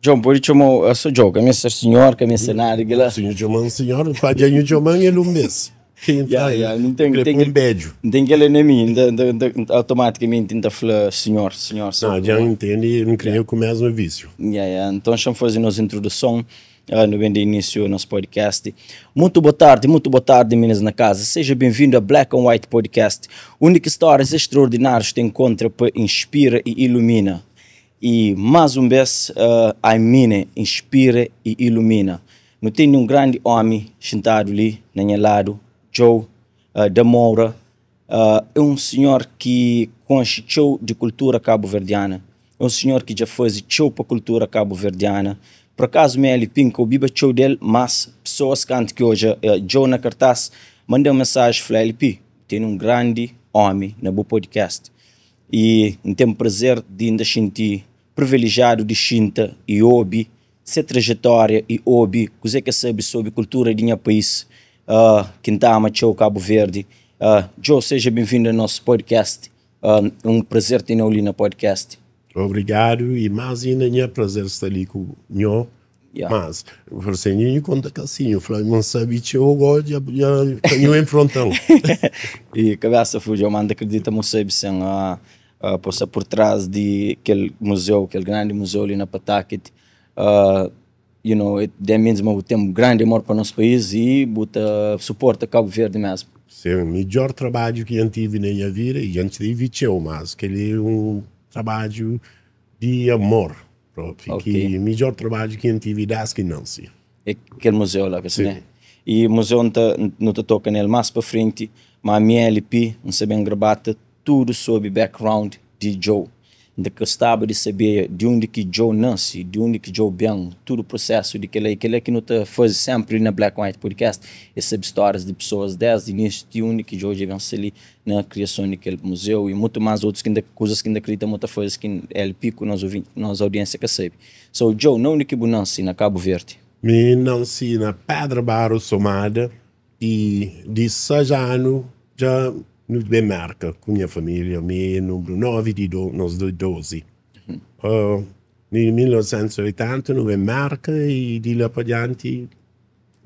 John, pode chamar a sua joga, minha senhora, que minha cenário, que lá. Senhor, pode ir chamar ele um mês. Não tem um beijo. Não tem que ele nem automaticamente ainda fala senhor. Não, já entende, não creio com o mesmo vício. Então, estamos fazendo nossa introdução. No bem de início nosso podcast. Muito boa tarde, meninas na casa. Seja bem-vindo a Black and White Podcast. Única histórias extraordinárias te encontra para inspira e ilumina. E mais uma vez, a mim inspira e ilumina. Não tem um grande homem sentado ali, na minha lado, Joe da Moura. É um senhor que conhece show de cultura cabo-verdiana. É um senhor que já fez show para a cultura cabo-verdiana. Por acaso, me pinca o biba show dele, mas pessoas que hoje, Joe na cartaz, mandou uma mensagem para ele, tem um grande homem no meu podcast. E tenho o prazer de ainda sentir privilegiado de sentir e ouvir sua trajetória e ouvir o que sabe sobre a cultura do meu país, que está a show Cabo Verde. Joe, seja bem-vindo ao nosso podcast. Um prazer ter ali no podcast. Obrigado, e mais ainda é prazer estar ali com o senhor. Mas, você nem conta que assim, eu falei, não sabe que eu gosto, já tenho enfrentão. E cabeça fugiu, manda acredita, não sabe se possa por trás de aquele museu, aquele grande museu ali na Pataquete. That means que tem um grande amor para o nosso país e suporta Cabo Verde mesmo. Sim, o melhor trabalho que eu tive na minha vida, e antes de vir, mas que ele é um trabalho de amor próprio, que o melhor trabalho que eu tive das que não se. É aquele museu lá, que né? E o museu não te toca nele mais para frente, mas a minha LP, não sei bem gravata, tudo sobre o background de Joe. De que estava de saber de onde que Joe nasce, de onde que Joe vem, todo o processo de que ele que não te faz sempre na Black and White Podcast, recebe histórias de pessoas desde o início, de onde que Joe vem ali na criação daquele museu e muito mais outras coisas que ainda acredita muitas coisas que ele pico nas audiências que sabe. So Joe, não onde que você nasce na Cabo Verde? Eu nasci na Pedra Barro Somada e de 6 anos já no Bemarca com minha família, meu número 9 de nós 12. Em 1980 no Bemarca e de lá para diante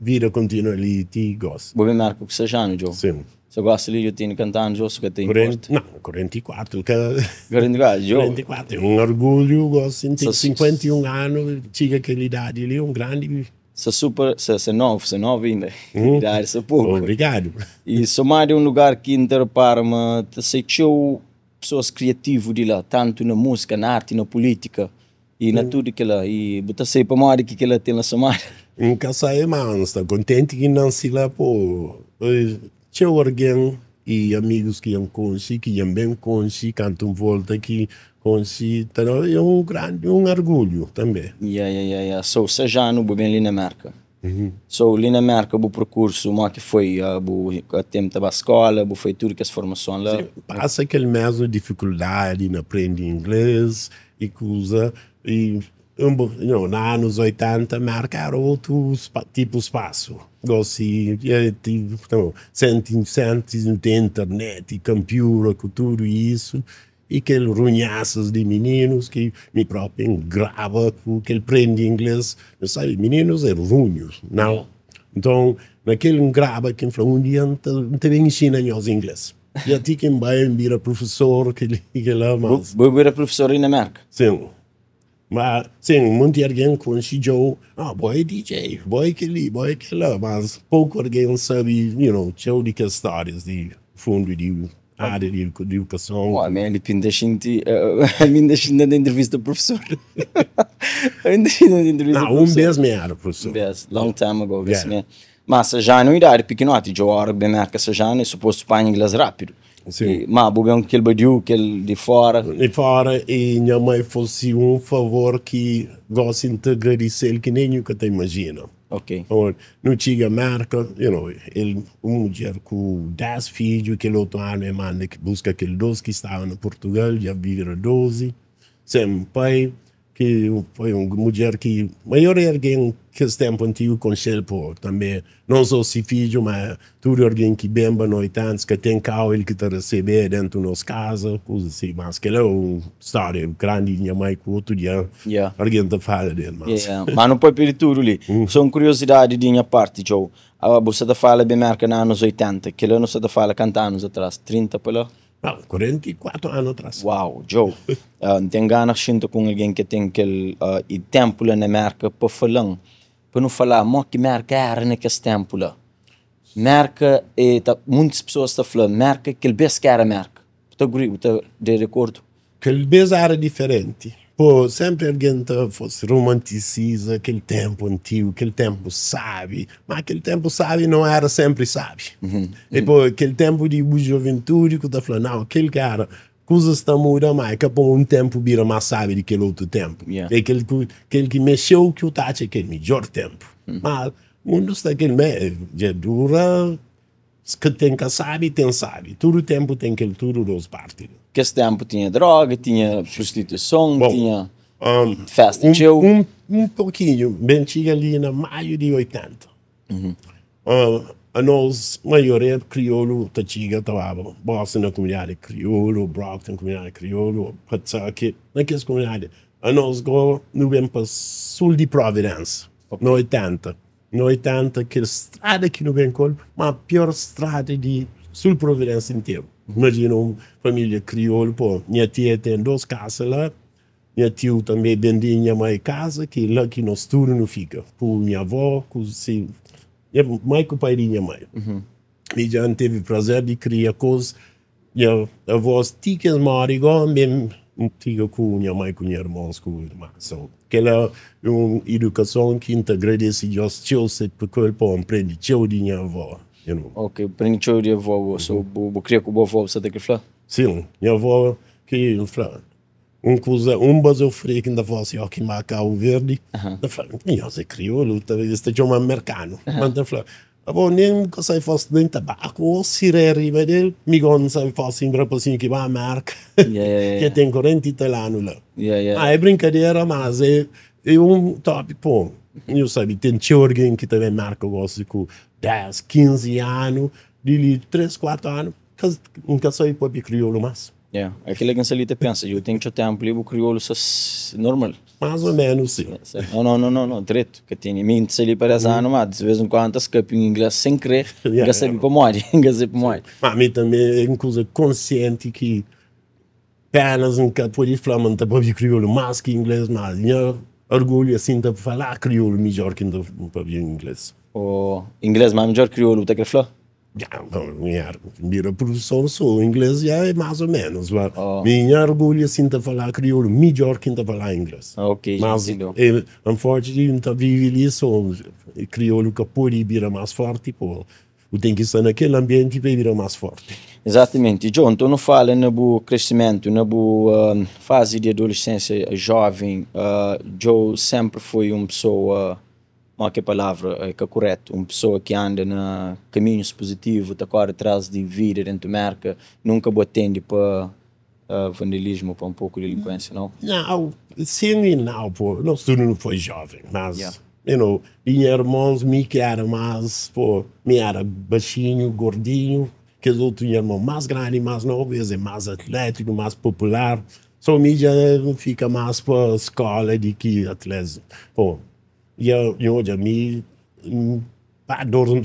vida continua ali e gosto. O Bemarca com 6 anos, Joe? Sim. Você gosta ali, eu tenho cantando, Joe, você tem 44. 44, Joe? 44, é um orgulho, gosto de 51 anos, chega aquela idade ali, um grande... Você é novo ainda. Idade, pouco. Obrigado. E Somália é um lugar que interpara-me, aceitou pessoas criativas de lá, tanto na música, na arte, na política, e na tudo que lá. E você sei para mais que ela tem na Somália. Nunca sai mais, está contente que não se lá, pô. Tinha alguém e amigos que iam conhecer, que iam bem conhecer, cantam volta aqui. Então, é um grande orgulho também. So, você já no bem ali na América. So, ali na América, o percurso, que foi o tempo da escola, foi tudo que as formações lá. Sim, passa aquele mesmo dificuldade em aprender inglês e coisa. E, nos anos 80, marcaram outro tipo de espaço. Sentes de internet e computer, com tudo isso. E aqueles runhaços de meninos que me próprio grava, que ele prende inglês. Não sabe, meninos é runhos, não? Então, naquele grava que ele falou, um dia não te ensina os inglês. E a ti quem vai virar professor, que lá, mas... Vou virar professor aí na América? Sim. Mas, sim, muita gente conhece Joe, boy DJ, boy que lá, mas pouco alguém sabe, show de histórias de fundo de área de educação. Ele pinta gente, ainda da entrevista do professor. Não, mês me era professor. Long time ago, mas já não idade pequenote, Joe, hora bem marca já não é suposto para inglês rápido. Sim. Mas o bem aquele badiu, aquele de fora. De fora, e minha mãe fosse um favor que gosta de agradecer que nem nunca te imagina. Ok. No tinha marca, ele, mulher com 10 filhos, aquele outro ano é manda que busca aquele 12 que estava no Portugal, já viveram 12. Sem pai, que foi uma mulher que maior alguém que esse tempo antigo com Shelpo também não só se filho mas tudo alguém que bemba noitantes que tem carro ele que te recebe dentro da nossa casa coisa assim mas que é uma história grande minha mãe que outro dia alguém te fala dele mas não pode pedir tudo ali só uma curiosidade de minha parte Joe você te fala bem marca nos anos 80 que ano você te fala quantos anos atrás 30 por lá 44 anos atrás. Uau, Joe. Tem ganas junto com alguém que tem aquele tempo lá na marca para falar. Para não falar, mas que marca era naquele tempo lá. Marca, muitas pessoas estão falando, marca que ele best que era marca. Está de acordo? Que ele best era diferente. Pô, sempre alguém fosse romanticiza aquele tempo antigo, aquele tempo sabe, mas aquele tempo sabe não era sempre sabe. E pô, aquele tempo de juventude que está falando, não, aquele cara, coisas estão mudando mais, que por um tempo vira mais sabe do que aquele outro tempo. E aquele que mexeu que o Tati é aquele melhor tempo. Mas o mundo está aquele meio, já dura, que tem que sabe, tem sabe. Todo tempo tem aquele tudo dos partes. Que esse tempo tinha droga, tinha prostituição, tinha festa. Um pouquinho, bem chega ali na maio de 80. A nós, maioria crioulo, Tachiga, estava Boston na comunidade crioulo, Brockton na comunidade crioulo, Patuxent, naquelas comunidades. A nós, não vem para sul de Providence, no 80. No 80, aquela estrada que não vem com, mas a pior estrada de sul Providence inteiro. Imagina uma família crioulo, pô, minha tia tem 2 casas lá, minha tio também vendia minha mãe casa, que lá que nós tudo não fica. Por minha avó, assim, minha mãe com o pai de minha mãe. E já teve o prazer de criar coisas, minha avó ticas mora igual mesmo, tica com minha mãe, com minha irmãos, com irmãs. So, aquela é uma educação que te agradece a Deus, porque ele pode aprender de minha avó. You know. Ok, aprendeu de avó, so o queria que o avó você tem que falar? Sim, minha avó que fala, base eu falei que ainda fosse ó que marca o verde, da fala, minha você crioulo, este é um americano, mas da fala, avó nem que sai fosse nem tabaco ou sirere, mas ele me gon sai fosse em grupo assim que vai marca, que tem 40 italiano lá. Ah, é brincadeira, mas é tópico, pô. Eu sabe, tem alguém que também marca o gosto com 10, 15 anos, de 3, 4 anos, nunca sai para o crioulo mais. Aquilo que você pensa, eu tenho que ter o crioulo normal. Mais ou menos, sim. Não, direito, que tem mente se ali parece ano, mas de vez em quando escapa em inglês sem crer, nunca sabe para morrer, nunca sabe para morrer. Mas a mim também é uma coisa consciente que apenas nunca pode falar muito para o crioulo mais que inglês, mas orgulho assim de falar crioulo melhor que não para o inglês. O inglês mais melhor crioulo, você quer falar? Minha produção só inglês já é mais ou menos, mas minha orgulho assim de falar crioulo melhor que de falar inglês. Ok, mas unfortunately vive isso, crioulo que pode vir mais forte, pô. Eu tenho que estar naquele ambiente para vir mais forte. Exatamente. John, tu não fala no crescimento, na fase de adolescência jovem, Joe sempre foi uma pessoa, não que palavra é correta, uma pessoa que anda na caminhos positivos, está corre atrás de vida dentro da marca, nunca atende para vandalismo, para um pouco de delinquência, não? Não, sim e não, pô. Nós tudo não foi jovem, mas... minha irmãos me que era mais, pô, me era baixinho, gordinho, que os outros irmãos mais grandes, mais novos, mais atlético, mais popular. Só me já fica mais para a escola de que atletas. Pô, eu já me,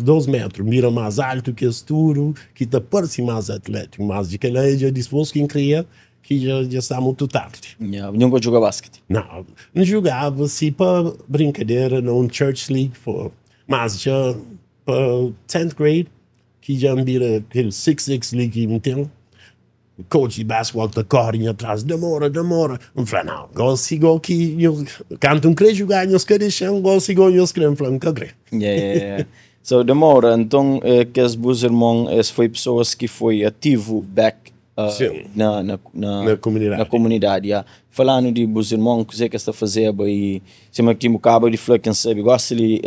2 metros, mira mais alto que isso tudo, que te parece mais atlético, mas de que ela já disposto quem cria, que já está muito tarde. Nunca jogou basquete? Não jogava, assim, para brincadeira, num church league, mas já para 10th grade, que já vira aquele 6-6 league, então, o coach de basquetebol está correndo atrás, demora. Eu falei, não, gosto igual que eu canto querer jogar, eu quero deixar, gosto igual eu quero, eu nunca creio. So, demora, então, que as meus irmãos, foi pessoas que foi ativo back na comunidade. Falando de meus irmãos, o que está a fazer, e se eu aqui acabo de falar, quem sabe, gosto de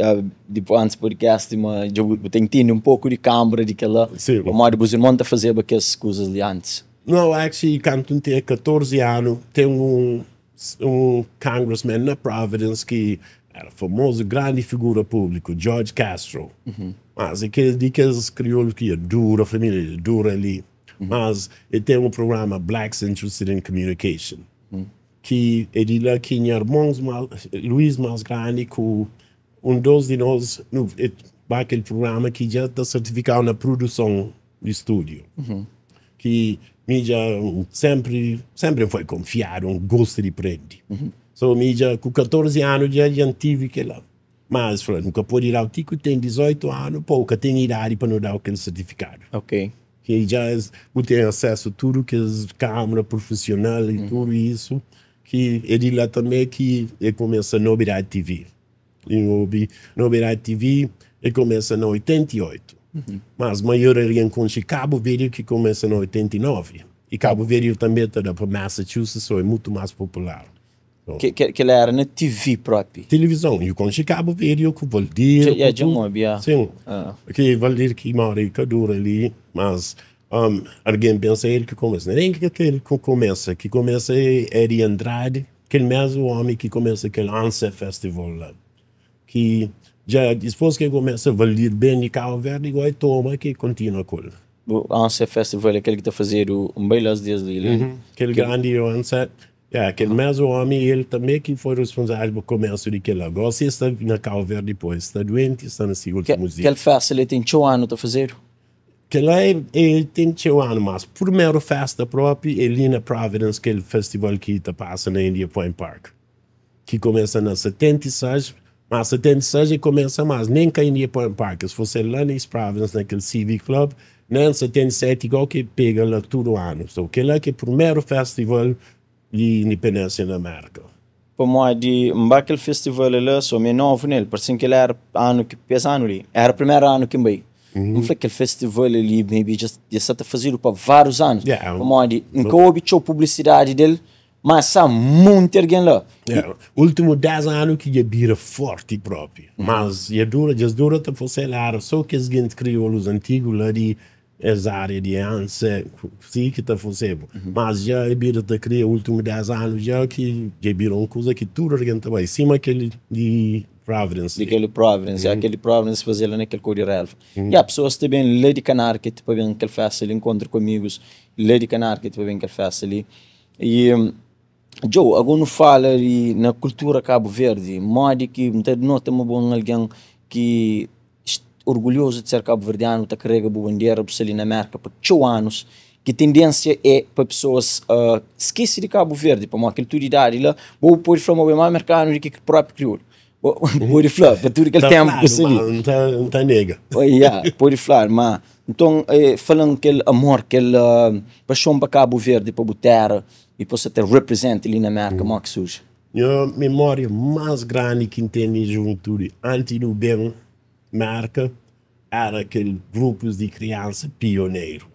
antes do podcast, mas eu tenho um pouco de câmera de que lá, mas meus irmãos está a fazer aquelas coisas de antes. Não, actually, quando eu tinha 14 anos, tem congressman na Providence que era famoso, grande figura pública, George Castro. Mas aqueles crioulos que é dura, a família é dura ali. Mas ele tem programa Blacks Interested in Communication, que ele lá tinha irmãos Luiz mais grande com dos de nós, aquele programa que já está certificado na produção de estúdio. Que mídia sempre foi confiado, gosto de aprender. So, mídia com 14 anos já tive que lá. Mas, falei, nunca pode ir ao tico, tem 18 anos, pouca tem idade para não dar aquele certificado. Ok. Que já tem acesso a tudo que é câmera profissional e tudo isso. Que ele lá também que ele começa no Novidade TV. E Novidade TV ele começa em 88. Mas a maioria com Cabo Verde que começa em 89. E Cabo Verde também está para Massachusetts, so é muito mais popular. So, que ele era na TV própria? Televisão. E com Cabo Verde, eu com Valdir. Sim. Que Valdir que mora em Cadura ali, mas alguém pensa ele que começa. Nem que ele começa. Que começa é Eri Andrade, aquele mesmo homem que começa aquele Anse Festival lá. Que já depois que começa a valer bem de Cabo Verde, igual toma que continua com ele. O Anse Festival é aquele que está a fazer um beilas dias dele. Aquele grande Anse, aquele mesmo homem, ele também que foi responsável pelo comércio daquele lá. Agora você está na Cabo Verde depois, está doente, está nesse último dia. Aquele festival ele tem 2 anos a fazer? Que lá ele tem 2 anos, mas primeiro festa própria é ali na Providence, aquele festival que está passando na India Point Park. Que começa na 76, mas 76 começa mais, nem que a India Point Park, se fosse lá na Providence, naquele Civic Club, nem 77 igual que pega lá todo ano. Então, que lá que é o primeiro festival de independência na América. Para mim, aquele festival lá, só me novo nele, parece que ele era ano que pesa ano ali. Era o primeiro ano que me não foi aquele festival ali, maybe já está a fazer para vários anos. Para mim, nunca houve publicidade dele, mas há muito alguém lá. Último 10 anos que já vira forte próprio. Mas já dura para você lá, só que as gente criou os antigos lá de essa área de antes, sim que está fazendo. Mas já vira para criar últimos 10 anos, já virou uma coisa que tudo a gente vai em cima aquele de Providence. Aquele Providence, aquele Providence fazia lá naquele Cody Ralph. E há pessoas também lá de Canar que tipo vem aquele festival, encontro com amigos lá de Canar que tipo vem aquele festival ali. E Joe, agora fala na cultura Cabo Verde, modo que nota uma boa alguém que orgulhoso de ser cabo-verdiano, está carrega a bandeira ali na América por 2 anos, que tendência é para pessoas esquecer de Cabo Verde, para uma cultura idade lá, vou pôr falar mais americano do que o próprio crioulo. Pode falar, para tudo aquele tempo que se ali. Não está nega. Pode falar, mas então, falando aquele amor, aquela paixão para Cabo Verde, para a terra, e para você ter represente ali na América, como é que surge? A memória mais grande que tem de juventude, antes do bem marca, era aqueles grupos de criança pioneiro.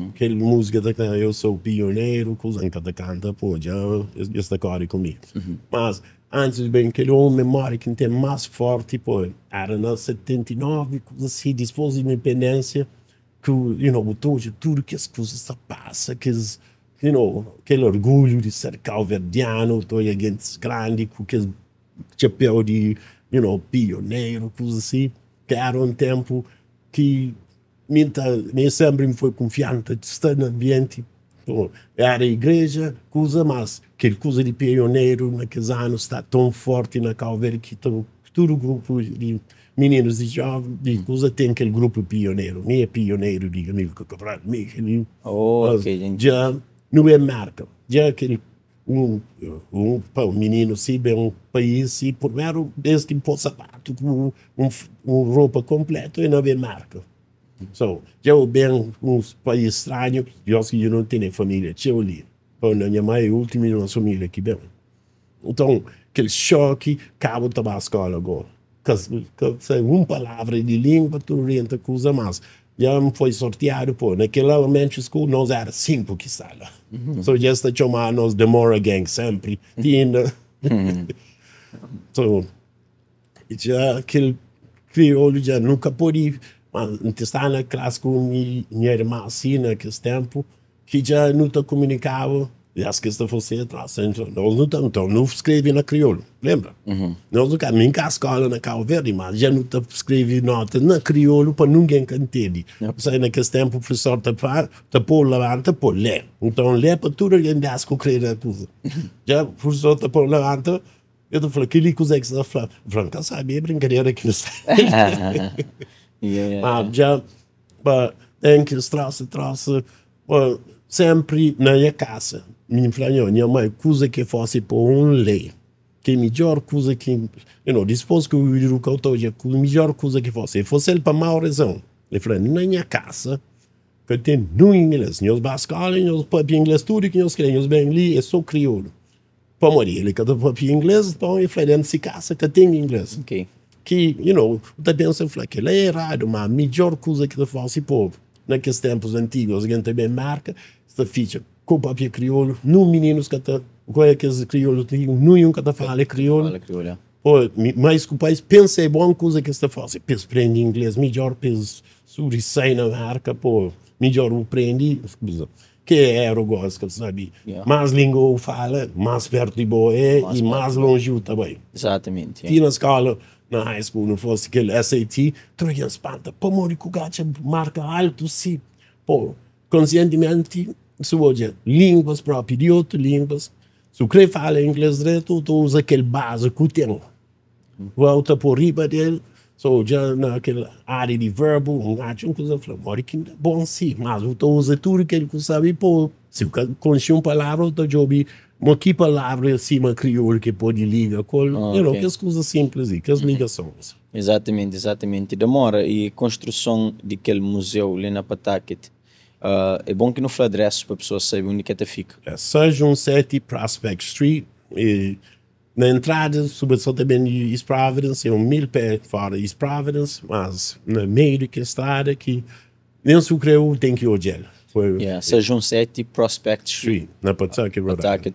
Aquela música da eu sou pioneiro, coisa que canta, pô, já está corre comigo. Mas antes bem que uma memória que tem mais forte, pô, era na 79, coisa assim, depois da independência, que, tudo que as coisas passam, aquele orgulho de ser calverdiano, toda a gente grande, com aquele chapéu de, pioneiro, coisa assim, que era um tempo que nem sempre me foi confiante de estar no ambiente. Era a igreja, coisa, mas aquele coisa de pioneiro naqueles anos está tão forte na Calveira que todo o grupo de meninos e jovens de coisa tem aquele grupo pioneiro. Nem é pioneiro de amigo que compraram comigo. Já não é marca. Já aquele um menino se bem um país se primeiro desde que pôr sapato com roupa completa e não é marca. So, eu bem um país estranho, eu não tenho família, eu ali. A minha mãe é a última de nossa família que bem. Então, aquele choque, acabo de tomar a escola agora. Uma palavra de língua, tu renta coisa mais. Já me foi sorteado, pô, naquela elementary school nós era 5 que está lá. So, já está chamando nós de Mora Gang sempre. So, já aquele crioulo já nunca pôde. Mas está na classe com minha irmã assim naquele tempo, que já não te comunicava, E as que está você atrás. Então, nós não escreve na crioulo, lembra? Nós não caminhamos a escola na Cabo Verde, mas já não escreve nota na crioulo para ninguém que entende. Sai naquele tempo o professor está pôr levanta, pôr lê. Então lê para tudo alguém das que crê tudo. Já o professor está pôr levanta, eu estou falando, que coisa é que você está falando? Franca, sabe, é brincadeira que não está. Já, tem que traça, sempre na minha casa. Minha mãe, coisa que fosse por lei. Que a melhor coisa que, depois que eu vi o que eu estou dizendo, a melhor coisa que fosse ele para má razão. Ele falou, na minha casa, que tem no inglês, nós bascalhos, nós papel inglês, tudo que nós queremos, bem ali, é só crioulo. Para morrer, ele cada papel inglês, então ele falou, dentro de casa que tem inglês. Ok. Que, eu penso, que ele é errado, mas a melhor coisa que fosse por, naqueles tempos antigos, a gente também marca, esta ficha, com papel crioulo, não meninos que estão, qual é que os crioulos têm, nenhum que fala crioulo. Mas que o país pensa é boa coisa que está fazendo, pensa aprende inglês melhor, pensa suricei na marca, melhor o aprende, que é o gosto, que sabe, mais língua fala, mais perto de boa é, e mais longe também. Exatamente. E na escola, na high school, não fosse aquele SAT, troia espanta, pô, mori com gacha, marca alto, sim, conscientemente, se hoje, línguas próprias de outras línguas, se o que fala inglês direto, tu usa aquele base que tem. Volta por riba dele, já naquela área de verbo, uma coisa, fala, que é bom sim, mas tu usa tudo que ele sabe, se o conhece uma palavra, tu já ouve, uma que palavra acima crioulo que pode ligar com, que as coisas simples e que as ligações. Exatamente. Demora e construção daquele museu ali na Pawtucket. É bom que não fale adresso para a pessoa saber onde que fica. É 617 Prospect Street. E na entrada, sobretudo também de East Providence, é 1000 pés fora de East Providence, mas no meio da estrada que nem se creu tem que olhar. 617 Prospect Street. Na Pawtucket,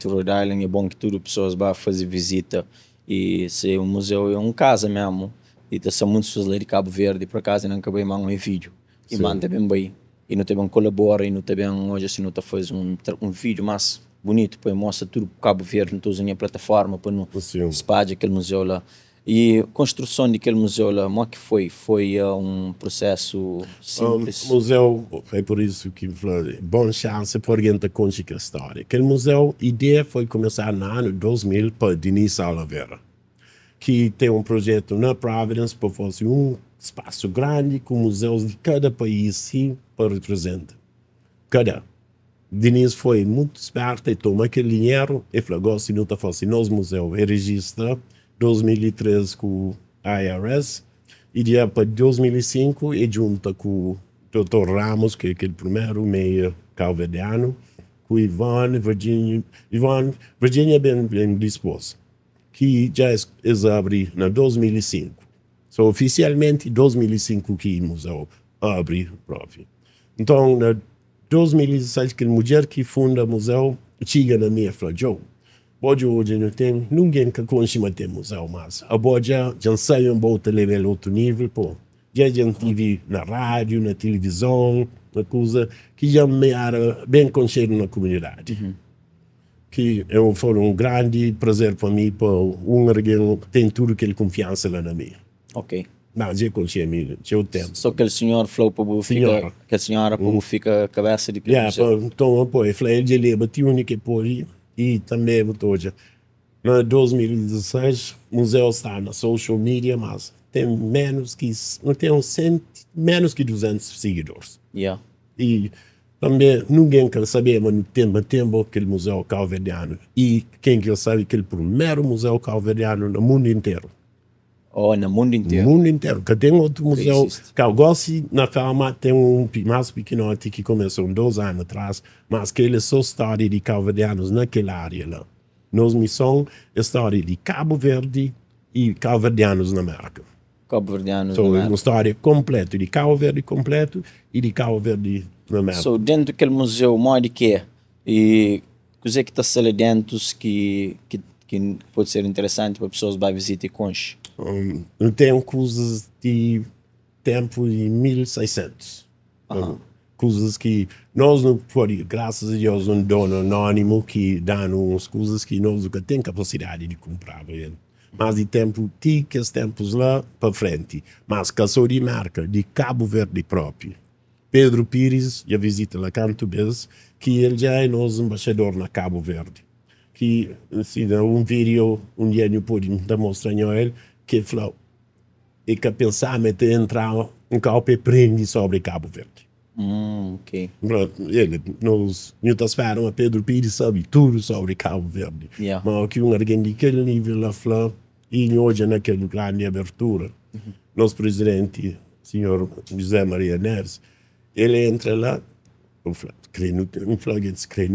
Rhode Island. É bom que tudo pessoas vão fazer visita. E se o museu é uma casa mesmo. E tem muitas pessoas lá de Cabo Verde, por acaso não acabei mandando um vídeo. E manda bem bem. E não também colabora, e não também hoje assim não está fazendo um vídeo mais bonito, para mostra tudo Cabo Verde, não está usando a plataforma para não espalhar aquele museu lá. E a construção daquele museu lá, como é que foi? Foi um processo simples? O museu, é por isso que falei, boa chance para alguém te contar a história. Aquele museu, a ideia foi começar no ano 2000 para Denise Oliveira, que tem um projeto na Providence para fazer espaço grande com museus de cada país, sim, para representar. Denise foi muito esperta e tomou aquele dinheiro e falou, se não está fazendo nos museus, e registra 2003 com o IRS, e depois 2005 e junta com o Dr. Ramos, que é aquele primeiro meio calverdiano, com Ivan, Virginia bem disposta, que já abre em 2005. Oficialmente, em 2005 que o museu abre próprio. Então, em 2016, que a mulher que funda o museu chega na minha e fala, hoje não tem ninguém que conhece o museu, mas agora já saiu um outro level, outro nível, já tive na rádio, na televisão, na coisa que já me era bem conhecido na comunidade. Que foi um grande prazer para mim, para alguém tem tudo que ele confiança lá na minha. Ok. Não, já conhecia amigo, já o tempo. Só que o senhor falou para o ficar, que a senhora para fica a cabeça de que então, eu falei, ele já bateu o que pode e também botou já. Em 2016, o museu está na social media, mas tem menos que 200 seguidores. E também ninguém quer saber, mas no tempo aquele museu calverdiano. E quem quer saber que é o primeiro museu calverdiano no mundo inteiro. No mundo inteiro? No mundo inteiro. Que tem outro museu, que eu gosto, na Fama tem um mais pequenote que começou 2 anos atrás, mas que ele é só história de calverdianos naquela área lá. Nós missão é história de Cabo Verde e calverdianos na América. Cabo-verdianos na América. Uma história completa, de Cabo Verde completo e de Cabo Verde na América. Dentro daquele museu, mais de quê? E coisa que está ali dentro que pode ser interessante para pessoas que visitar e conhecer? Tem coisas de tempo de 1600. coisas que nós não podemos, graças a Deus, um dono anônimo que dá umas coisas que nós nunca temos capacidade de comprar ele. Mas de tempo, ticas tempos lá para frente. Mas caçou de marca de Cabo Verde próprio. Pedro Pires já visita lá canto vez, que ele já é nosso embaixador na Cabo Verde. Que, assim, um vídeo, um dia eu pude demonstrar a ele, que falou, e que pensava em entrar um carro e prende sobre Cabo Verde. Ok. Ele, nós esperamos a Pedro Pires sabe tudo sobre Cabo Verde. Yeah. Mas que alguém daquele nível lá falou, e hoje naquela grande abertura, nosso presidente, senhor José Maria Neves, ele entra lá, eu falei,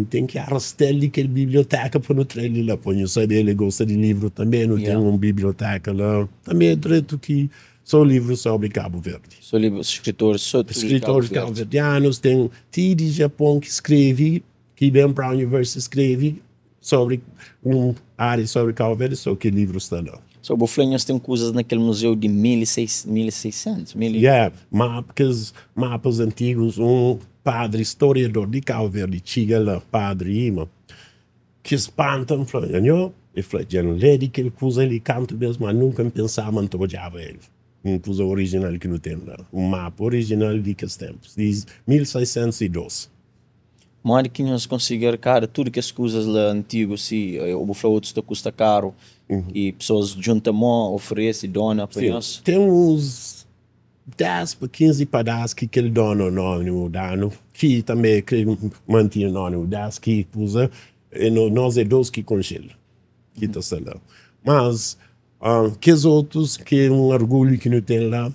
tem que arrastar ali aquela biblioteca para não trazer lá. Põe eu sabe, ele gosta de livro também, não tem uma biblioteca lá. Também é direito que são livros sobre Cabo Verde. São livros, escritores cabo-verdianos, tem de Japão que escreve, que vem para a universidade escreve sobre uma área sobre Cabo Verde, só que livros estão lá. So, Boflenhas tem coisas naquele museu de 1600. Mapas antigos, um padre historiador de Cabo Verde, chega lá, padre Ima, que espanta, falou, ele falou, já não lê de aquela coisa, ele canta mesmo, mas nunca pensava em odiava ele. Uma coisa original que não tem lá, um mapa original de que tempos, de 1612. Mas que nós conseguir, cara, tudo que as coisas lá antigas, se o Boflenhas custa caro, e pessoas juntam mão, oferecem, dona para nós. Tem uns 10 para 15 pedaços que ele dona anônimo, que também mantém anônimo, 10 que usa, e nós é 12 que congela, que está lá. Mas, que os outros, que é um orgulho que não tem lá,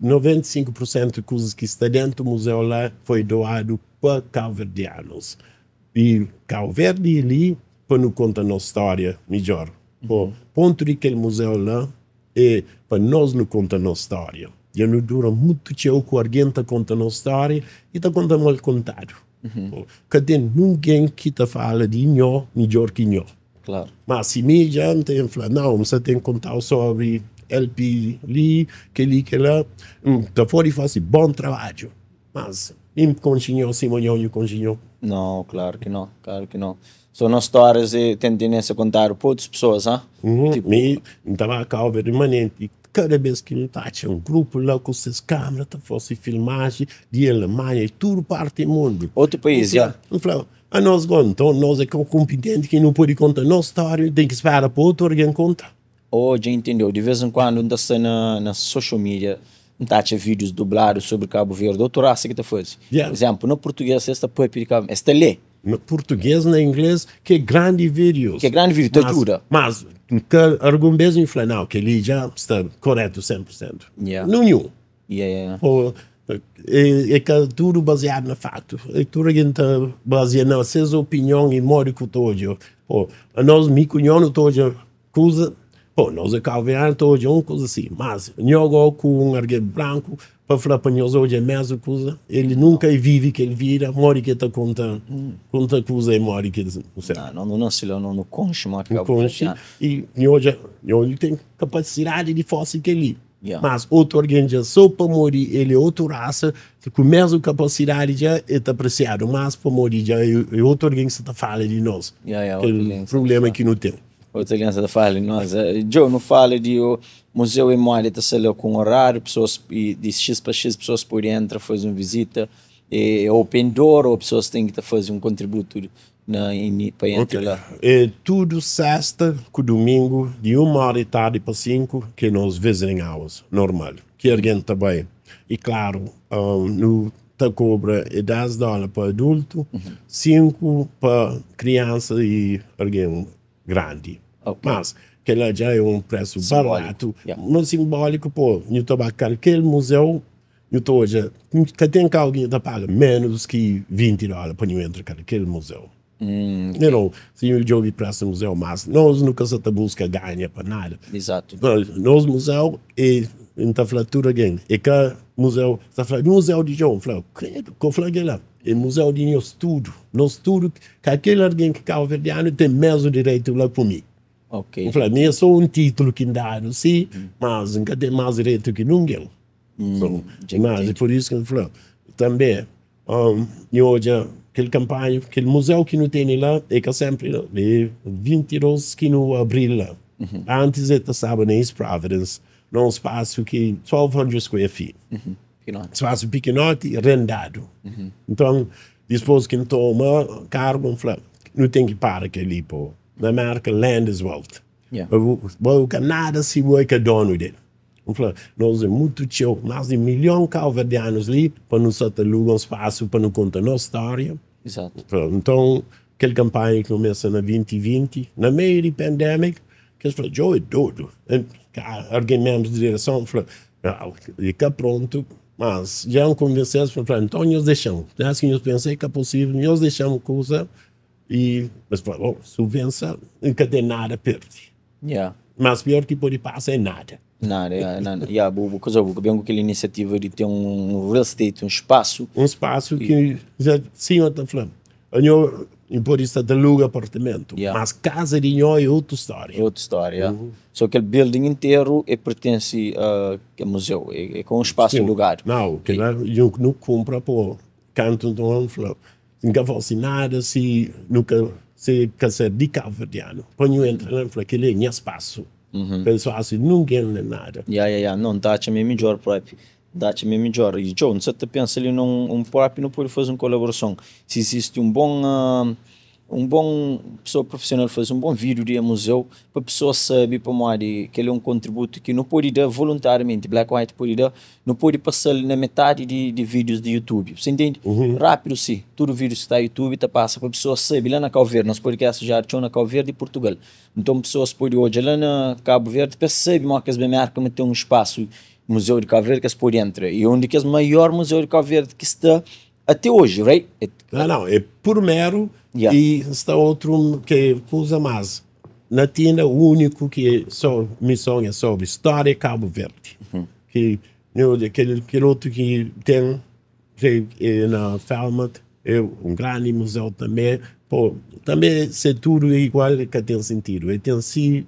95% de coisas que está dentro do museu lá foi doado para cabo-verdianos. E Cabo Verde ali, para nos contar a nossa história melhor. O ponto daquele museu lá é para nós nos contar a nossa história. E não dura muito tempo que alguém está contando a nossa história e está contando mal contado. Cadê ninguém que está falando de nós melhor que nós. Claro. Mas se me já tem falado, não, você tem que contar sobre LP ali, que lá, está fora e faz bom trabalho. Mas, não continua, Simonhão continua. Não, claro que não. São nossas histórias e tem tendência a contar para outras pessoas, hein? Tipo, estava cá permanente. E cada vez que tinha um grupo lá com essas câmeras, fosse filmagem de Alemanha, e tudo parte do mundo. Outro país, já. Nós então nós é competente que não pode contar nossa história, tem que esperar para outro alguém contar. Já entendeu. De vez em quando, ainda está na social media, não vídeos dublados sobre Cabo Verde. Outra raça que está fazendo. Por exemplo, no português, esta pode explicar, esta lê. No português, no inglês, que grande vídeos. Que grande vídeo, te ajuda. Mas, algum mesmo fala, não, que ele já está correto 100%. Nenhum. É que tudo baseado no fato. É tudo que está baseado nas suas opiniões e modo que todo. Nós me conhecemos toda coisa. Nós é calviano, toda uma coisa assim. Mas, eu com um alguém branco, para falar para nós hoje é a mesma coisa. Ele nunca vive que ele vira, mora que está contando. Conta coisa e mora que ele não se lá, não conche, mas e hoje ele tem capacidade de força que ele. Mas outro alguém já só para morrer, ele é outra raça, com a mesma capacidade já está apreciado, mas para morrer já é outro alguém que está falando de nós. Aquele problema que não tem. Outra criança fala de nós. Joe não fala de o museu em Moalha está lá com horário, pessoas de X para X pessoas podem entrar, fazer uma visita, é open door, ou pessoas têm que fazer um contributo para entrar lá. É tudo sexta com domingo, de 1h para 5, que nós visiting hours, normal, que alguém está bem. E claro, no cobra é $10 para adulto, 5 para criança e alguém grande. Mas que lá já é um preço barato, não simbólico, eu estou aquele museu, eu estou já, que tem que alguém que paga menos que $20 para eu entrar naquele museu. Se eu jogo para o museu, mas nós nunca se busca ganhar para nada. Exato. Nós museu é está falando tudo alguém. E que museu, está falando museu de João, falou, credo, que eu falei lá. É museu de nós tudo que aquele alguém que Cabo Verdeano tem mesmo direito lá para mim. Eu falei, é só um título que dá, sim, mas nunca tem mais direito que ninguém. Mas é por isso que eu falei, também, E hoje, aquele campanha, aquele museu que não tem lá, é que sempre, é 22 que não abriu lá. Antes, eu estava em East Providence, num espaço que 1,200 square feet. Espaço pequenote, rendado. Então, depois que toma cargo, não tem que parar aquele pô. Na marca, land is wealth. O Canadá se vai que é dono dele. Nós é muito tchau, mais de 1 milhão de calverdianos ali, para nos alugar um espaço para nos contar nossa história. Exato. Então, aquela campanha que começa na 2020, na meio da pandemia, que eles falaram, Joe é doido. Alguém mesmo de direção falou, fica pronto, mas já não convencemos, falaram, então nós deixamos. Acho que nós pensei que é possível, nós deixamos coisa, mas falaram, subvenção, nunca tem nada a perder. Mas pior que pode passar é nada. Nada. Bem com aquela iniciativa de ter um real estate, um espaço. Um espaço que, sim, eu estou falando, eu pode estar de alugar apartamento, mas casa de nós é outra história. É outra história, Só que o building inteiro pertence ao museu, é com um espaço alugado. Não, que lá eu não compra por canto, então, nunca fosse nada, se nunca se casar de calverdiano. Quando eu entro lá, aquele é meu espaço. Pessoal assim, não ganha nada. Não, dá-te melhor próprio. Dá-te melhor. E, Joe, não sei se pensa ali num próprio, não pode fazer uma colaboração. Se existe um bom pessoa profissional fazer um bom vídeo de museu, para a pessoa saber para que ele é um contributo que não pode dar voluntariamente. Black White pode dar, não pode passar na metade de vídeos de YouTube. Você entende? Rápido, sim. Todo vídeo que está no YouTube passa para a pessoa saber lá na Cabo Verde. Nós podcasts já tinham na Cabo Verde e Portugal. Então, pessoas podem hoje lá na Cabo Verde percebem que as marcas tem um espaço, Museu de Cabo Verde, que se pode entrar. E onde que é o maior museu de Cabo Verde que está até hoje, right? Não, é por mero. E está outro que usa mais. Na Tina, o único que só missão é sobre história Cabo Verde. Aquele outro que tem na Falmouth é um grande museu também. Pô, também se tudo é igual que tem sentido. E tem sim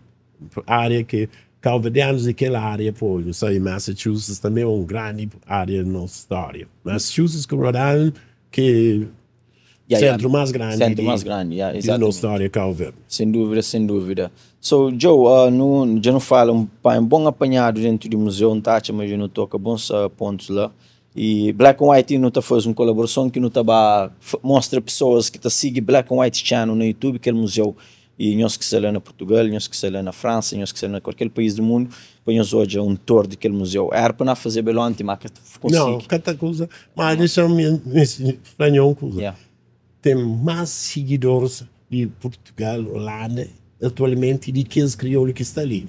área que calverdianos daquela área, pô, eu sei, Massachusetts também é uma grande área na nossa história. Massachusetts com Rhode Island, que centro mais grande de nossa história Cabo Verde. Sem dúvida. So, Joe, já não fala um bom apanhado dentro do museu, mas já não toca bons pontos lá. E Black and White não está fazendo uma colaboração que não está mostra pessoas que seguem Black and White Channel no YouTube, que é o museu. E nós que saímos na Portugal, nós que saímos na França, nós que saímos em qualquer país do mundo, nós hoje um tour daquele museu. Era para não fazer belo antes, mas não, cada coisa. Mas deixa-me falar uma coisa. Tem mais seguidores de Portugal, Holanda, atualmente, de que os crioulos que estão ali.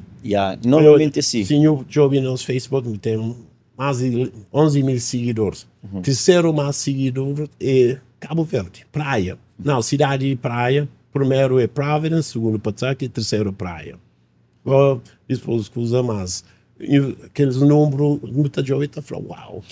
Normalmente sim. Se eu jogo no Facebook, tem mais de 11 mil seguidores. Terceiro mais seguidor é Cabo Verde, praia. Não, cidade de praia. Primeiro é Providence, segundo Pataca e terceiro praia. Depois coisa mais. Aqueles números, muita gente está falando, uau.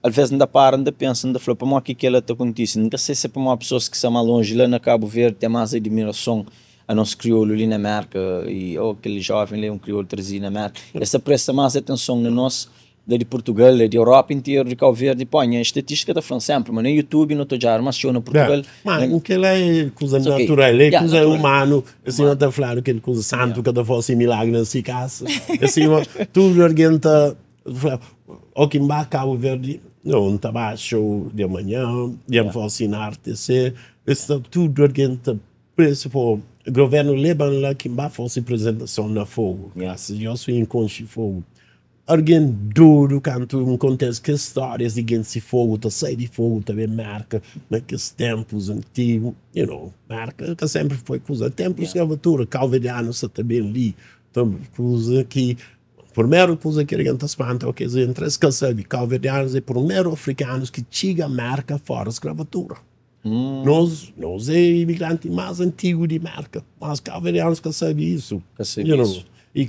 Às vezes ainda para, ainda pensa, ainda fala, para mim o que ela está acontecendo. Nunca sei se é para uma pessoa que está mais longe, lá na Cabo Verde, tem mais admiração a nosso crioulo ali na América, e aquele jovem ali, um crioulo trazido na América. Essa presta mais atenção no nosso, de Portugal, de Europa inteira, de Cabo Verde, põe a estatística está falando sempre, mas no YouTube não estou já armando na Portugal. Mas aquilo é coisa natural, é coisa humana, assim não está falando aquele coisa santo, que fosse milagre nesse caso. Assim, tudo alguém está, aqui em Cabo Verde, não estava show de manhã, de fosse na RTC, está tudo alguém está preso por o governo levando lá que fosse apresentação na fogo. Eu sou em Conchi Fogo. Alguém duro quando acontece que histórias de gente de fogo, tá sai de fogo também marca naqueles tempos antigos, marca que sempre foi coisa, tempos de escravatura, calvedianos também ali, então coisa que primeiro coisa que a gente espanta, que entre as casas de calvedianos é primeiro africanos que tinha marca fora a escravatura. Nós é imigrante mais antigo de marca, mas calvedianos que sabem isso. E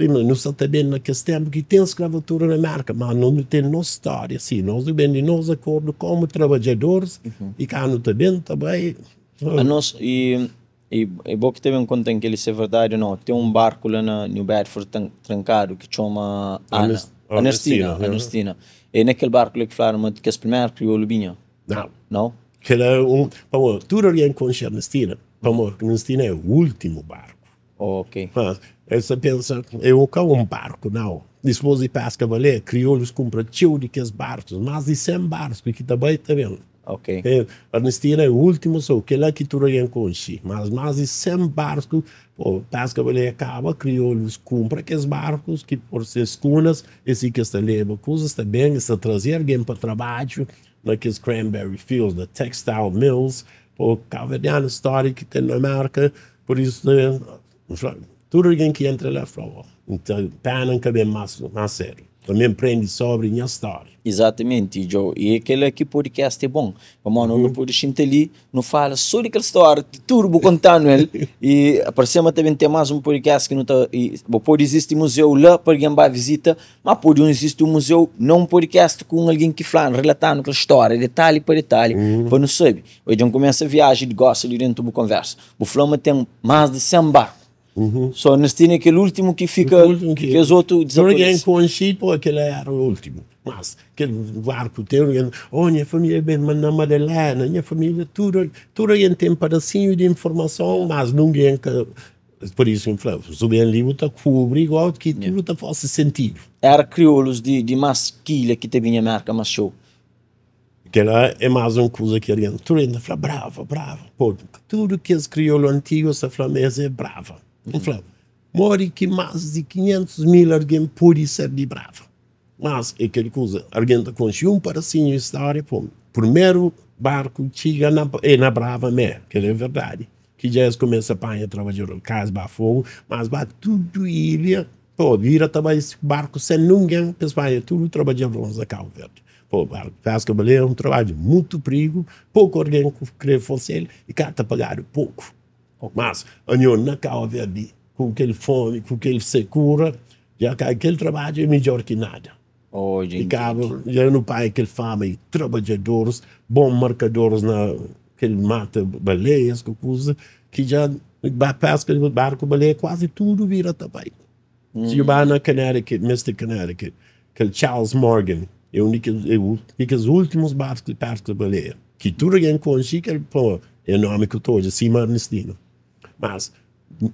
não está também naquele tempo que tem escravatura na marca, mas não tem nossa história, assim, nós vivemos nos acordos como trabalhadores e cá no também. E é bom que também contem que isso é verdade ou não. Tem um barco lá no New Bedford trancado que chama Ernestina. E naquele barco lá que falaram que as primeiras crioulos vinham. Não? Aquele é tudo alguém conhece Ernestina. Ernestina é o último barco. Ok. Mas você pensa, eu quero um barco, não. Depois de pesca baleia, crioulos compram tio de que barcos, mais de 100 barcos, que também está vendo. Ok. Ernestina é o último, só que é que tu não conhece. Mas mais de 100 barcos, pesca baleia acaba, crioulos compram aqueles barcos, que por ser escunas, esse que está levando coisas também, está trazendo alguém para trabalho, naqueles cranberry fields, da textile mills, o calverdiano histórico que tem na marca, por isso, tudo alguém que entra lá fala, então, pena que é mais sério. Também prende sobre a minha história. Exatamente, Joe. E aquele aqui podcast é bom. Como não pode sentir ali, não fala só daquela história, de tudo contando ele. E aparecemos também ter mais um podcast que não está. Pode existir museu lá para alguém vai visitar, mas pode não existir um museu, não um podcast com alguém que fala, relatando aquela história, detalhe por detalhe, para não saber. Hoje a começa a viagem de gosta ali dentro da conversa. O Flama tem mais de 100 barcos. Só Ernestina é aquele último que fica, que os outros desaparecem. Ninguém conhecia, porque aquele era o último. Mas aquele barco tem, minha família é bem na Madalena, minha família, tudo tem um pedacinho de informação, mas ninguém, por isso, se bem livro está cobre igual que tudo está faz sentido. Era crioulos de masquilha que teve minha marca, mas show. Aquela é mais uma coisa que a gente fala, brava. Pô, tudo que os crioulos antigos, essa flamesa é brava. Mori que mais de 500 mil alguém pode ser de brava. Mas é aquela coisa, alguém está com um pedacinho de história, pô, primeiro barco chega na brava mesmo, que é verdade. Que já começa a apanhar, trabalhar no caso, fogo, mas vai tudo ilha, pô, vira também esse barco sem ninguém, pessoal, tudo trabalhando na Cabo Verde. Pô, pesca baleia é um trabalho muito perigo, pouco alguém quer fazer e cá está pagado pouco. Mas, na Cabo Verde, com aquele fome, com aquele secura, já que aquele trabalho é melhor que nada. E cabo, já no pai, aquele fama e trabalhadores, bons marcadores naquele mata baleias, que já pesca de barco baleia, quase tudo vira também. Se vai na Connecticut, Mr. Connecticut, aquele Charles Morgan, é os últimos barcos de pesca de baleia, que tudo alguém conhece, que é nome que eu estou, assim, Ernestina. Mas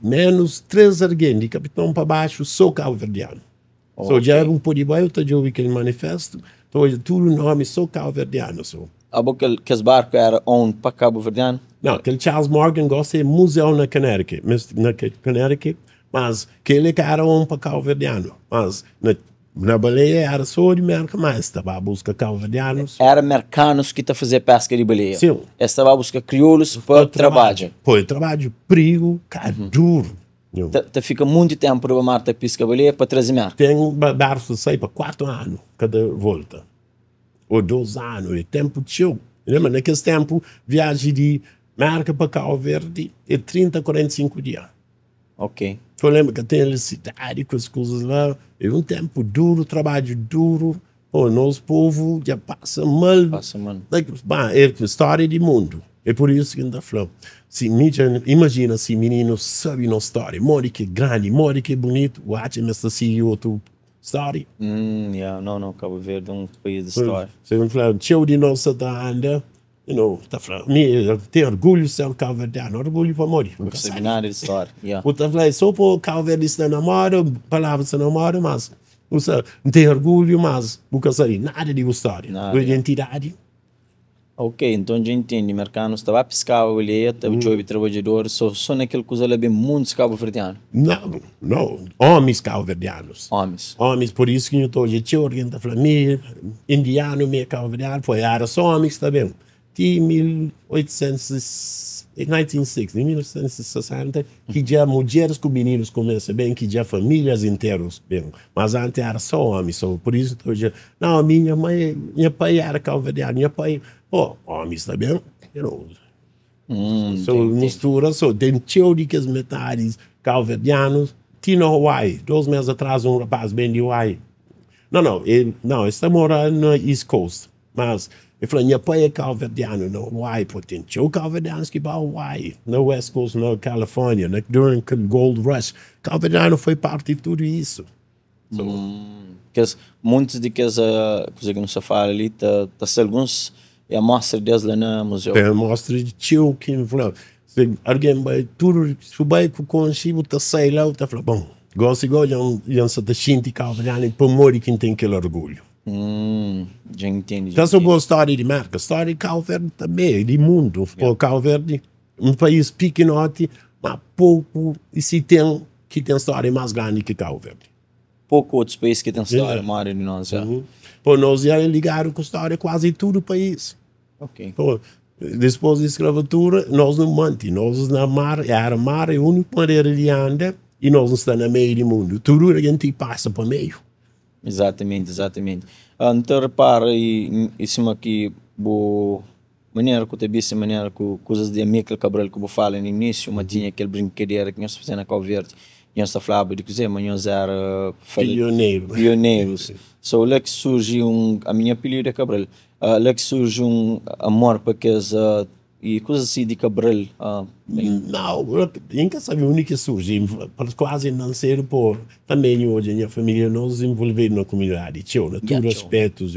menos 3 alguém de capitão para baixo, só cabo-verdiano. Okay. Já um pouco de baixo, eu ouvi aquele manifesto, tudo nome só cabo-verdiano. Que os barcos eram onde para cabo-verdiano? Não, aquele Charles Morgan gosta de museu na Connecticut, mas que ele era um para cabo-verdiano. Mas na baleia era só de merca, mas estava a buscar cabo-verdianos. Era americanos que faziam pesca de baleia. Sim. Estava a buscar crioulos para trabalho. Pô, trabalho perigo, duro. Fica muito tempo para a Marta pesca baleia para trazer merca. Tem barco que sai para 4 anos cada volta. Ou 2 anos, é tempo tio. Lembra, naquele tempo, viagem de merca para Cabo Verde é 30, 45 dias. Ok. Eu lembro que tem a cidade com as coisas lá, é um tempo duro, trabalho duro, o nosso povo já passa mal. É a história do mundo. É por isso que ainda falo. Imagina se menino sabe nossa história, mora que é grande, mora que é bonito, o acha nessa outra história. Não, Cabo Verde é um país de história. Você vai falar, tio de nossa da anda, tá falando, tem orgulho de ser cabo-verdiano, orgulho para morrer. Não sabe nada de história. Tá falando, só por Cabo-Verde está namora, palavras se namora, mas não tem orgulho, mas nunca sabe nada de história, de identidade. Ok, então já entendi, americanos estava a pescar a baleia, estava jovem trabalhador, só naquele coisa ali bem muitos cabo-verdianos. Não, homens cabo-verdianos. Homens, por isso que eu estou dizendo, alguém está falando, indiano, cabo-verdiano, era só homens também. De 1960, que já mulheres com meninos começam bem, que já famílias inteiras bem. Mas antes era só homens, por isso estou dizendo, não, minha pai era cabo-verdiano, minha pai, homens também, mistura, tem tio de que as metades cabo-verdianos, tinha no Hawaii, 2 meses atrás um rapaz bem de Hawaii. Ele está morando na East Coast, mas ele falou, minha pai é cabo-verdiano no Hawaii, porque tinha cabo-verdianos que para Hawaii, na West Coast, na Califórnia, durante o Gold Rush. Cabo-verdiano foi parte de tudo isso. Muitos de que coisa que não se fala ali, alguns E a mostra deles lá no museu. Tem a mostra de tio que falou, se alguém vai tudo, se vai com o conchibo, tá sai lá, tá falando, bom, gosto igual, já se tá xinti calvariano, por morrer quem tem aquele orgulho. Já entendi. Então, essa é uma boa história de marca, história de Cabo Verde também, de mundo. Yeah. Cabo Verde, um país pequenote, mas pouco, e se tem, que tem história mais grande que Cabo Verde. Pouco outros países que tem história maior de nós já. Por nós já ligaram com história quase todo o país. Ok. Por, depois da escravatura, nós não mantemos, nós na mar, era mar, é a única maneira de andar, e nós não estamos no meio do mundo. Tudo a gente passa para meio. Exatamente, exatamente. Então, repara, em cima aqui, maneira que eu disse, maneira que coisas de Amílcar Cabral que eu falo no início, mas tinha aquele brincadeira que nós fazíamos na Cabo Verde, e nós falávamos de cozer, mas nós era pioneiros. So, lá que surge a minha apelido é Cabral, lá que surge amor para aqueles e coisas assim de Cabral. Não, nunca sabe onde que surge, quase não ser por também hoje a minha família nos envolver na comunidade, tinha todos os aspectos,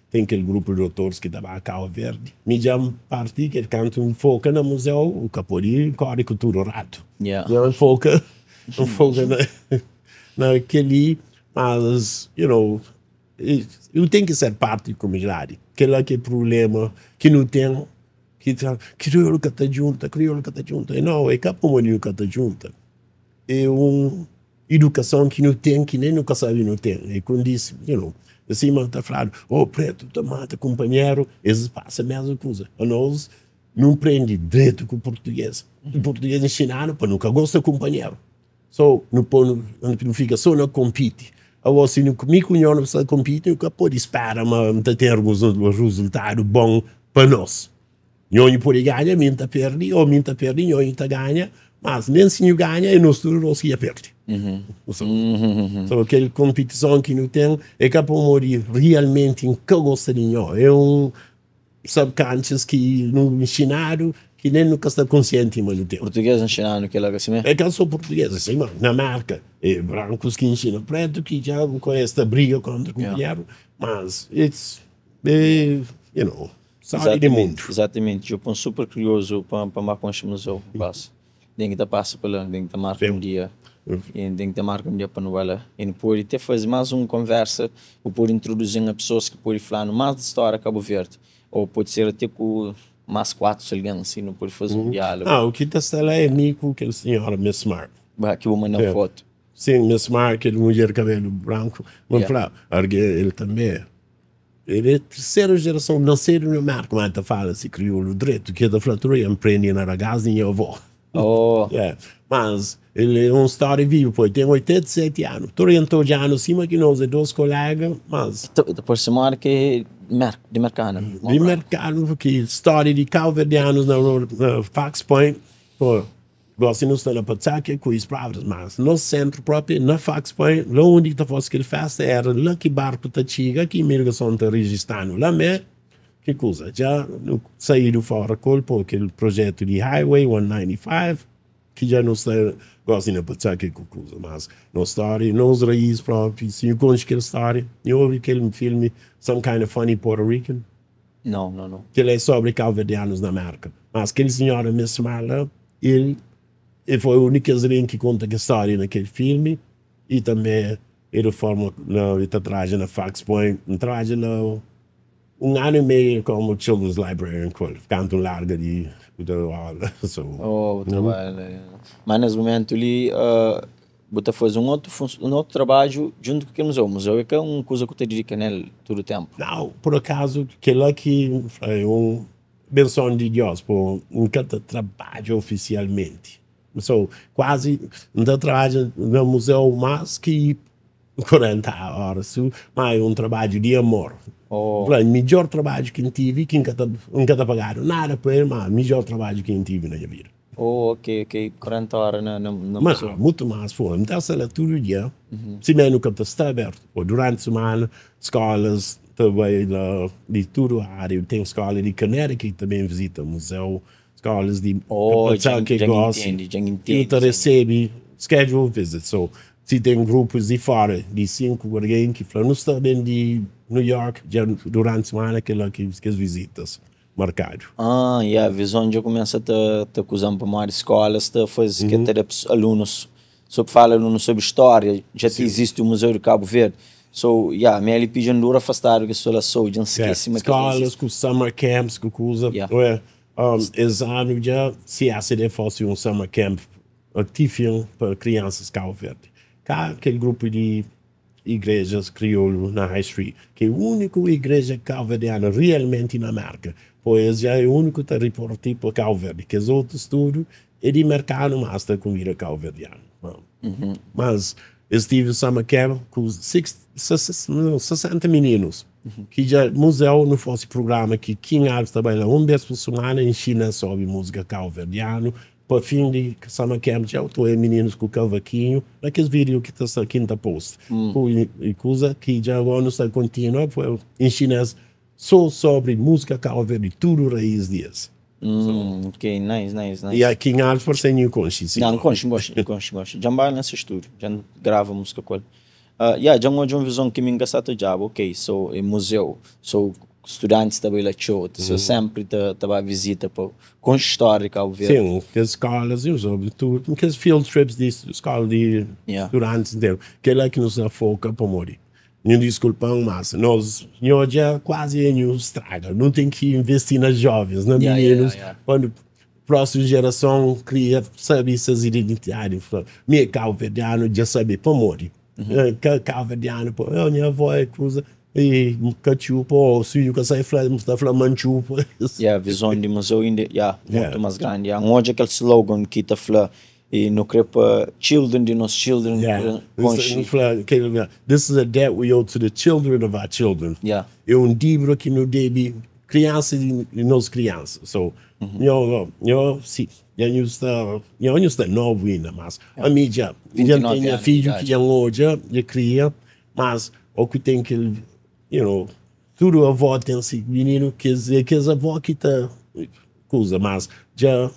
tem aquele grupo de doutores que estava a Cabo Verde, me chama parte que canto foca no museu, o Capori, corre cultura rato, foca naquele, mas, eu tenho que ser parte da comunidade, aquele que é problema que não tem, crioulo que está junto, e não, é capomonio que está junto. É uma educação que não tem, que nem nunca sabe não tem. E quando diz, assim, mas está falando, preto, tomate, companheiro, eles passam a mesma coisa. A nós não aprende direito com o português. O português ensinaram para nunca gosta de companheiro. Não fica só não compete. Agora, se não comigo não precisa competir, nunca pode esperar, mas termos um resultado bom para nós. Não pode ganhar, minta perde, ou minta perde, não ganha, mas nem se não ganha, é nós todos que perde. Então, aquela competição que não tem, é que para morrer realmente em que gosta de nós. É subconscious que não ensinaram, que nem nunca está consciente, mas não tem. Português ensinaram que é assim mesmo? É que eu sou português, assim, mas na marca, é brancos que ensinam preto, que já com esta briga contra o companheiro, mas, Exatamente, eu estou super curioso para marcar um museu, tem que passar pela, tem que marcar um dia, tem que marcar um dia para novela, e depois até fazer mais uma conversa, ou por introduzir a pessoas que podem falar mais de história Cabo Verde, ou pode ser até com mais 4, se alguém assim, não pode fazer um diálogo. O que está lá é Nico, aquele senhor, Miss Mark. Que vou mandar foto. Sim, Miss Mark, aquele mulher cabelo branco, vamos falar, ele também. Ele é terceira geração, nasceram no marco, mas fala-se crioulo direito, que é da flatura, aprendi na ragazza e avó. Mas ele é uma história viva, pois tem 87 anos. 30 anos acima que nós, dois colegas, mas... Depois se marca que de mercado. De mercado, porque história de Cabo Verdeanos na Fox Point, gosto de estar na Pataca com as palavras, mas no centro próprio, na Fox Point, lá onde está fazendo aquela festa, era lá que barco está chega, que a imigração está registrando lá, mas que coisa, já saíram fora com aquele projeto de Highway 195, que já não está, gosto de Pataca com coisa, mas na história, nos raízes próprios, se eu conheço aquela história, eu ouvi aquele filme, Some Kind of Funny Puerto Rican. Não. Que ele é sobre Cabo Verdeanos na América. Mas aquele senhor, Miss Marla, ele foi o único que conta a história naquele filme, e também ele forma, ele está trabalhando na Fox Point, trabalha lá um ano e meio como Children's Library, canto larga de aula. Trabalho. Mas nesse momento ali, você faz um outro trabalho junto com o museu. O museu é uma coisa que você dedica nele todo o tempo. Não, por acaso, que lá que é uma benção de Deus, por nunca trabalho oficialmente. Quase não trabalho no museu mais que 40 horas, mas é um trabalho de amor. O melhor trabalho que eu tive, que nunca pagaram nada por ele, mas o melhor trabalho que eu tive na minha vida. Ok. 40 horas no mas museu. Muito mais foi. Então, sei lá, todo dia, se bem nunca está aberto. Durante a semana, escolas, também lá, de tudo a área. Tem escola de Canérica que também visita o museu. Escolas de que gostam, que recebe schedule visit. Se tem grupos de fora, de 5 alguém que falam, não está bem de New York, já durante a semana, que as visitas marcado. Visão já começa a te acusar para mais escolas, te faz que ter alunos sobre história, já existe o Museu de Cabo Verde. So, minha LP já não afastado que só sou, já esqueci. Escolas, com summer camps, com coisa. Esse ano já se fosse um summer camp ativo para crianças Cabo Verde. Cá, aquele grupo de igrejas crioulo na High Street, que é a única igreja cabo-verdiana realmente na América, pois já é o único que reporta para Cabo Verde, que os outros tudo é de mercado, mas está comida cabo-verdiana. Mas eu estive no Summer Camp com 60 meninos, que já museu não fosse programa que 15 anos trabalha uma vez por semana ensina sobre música cabo-verdiana. Para fim de Summer Camp, já estou meninos com o cavaquinho, naqueles vídeos que está na quinta post. E coisa que já vão estar contínua, ensina só sobre música cabo-verde, tudo raiz dias. Ok, nice. E aqui em Alves, por ser nenhum consciência. Não, gosto. Já vai nesse estúdio, já grava música com ele. Já uma visão que me engasta já, ok, é museu, estudantes também lá show, sempre vai visita com história Cabo Verde. Sim, que as escolas e sobretudo, que as field trips de escola de estudantes inteiro, que é lá que nos foca para morrer. Não desculpam, mas nós já quase não estraga, não tem que investir nas jovens, nos meninos, quando a próxima geração cria, sabe, essas identidades, minha cabo-verdiano já sabe para morrer. Cabo-verdiano, minha avó é coisa. E cachupa, ou se eu sai falando chupa. Visão de museu ainda, muito mais grande. Onde aquele slogan que está falando, e no crepa, children de nos children. This is a debt we owe to the children of our children. É livro que nos deve crianças e nós crianças. So, eu estou novo ainda, mas a mídia, tem filho que já hoje, já cria, mas o que tem que tudo a avó tem esse menino que as avó que tá coisa, mas já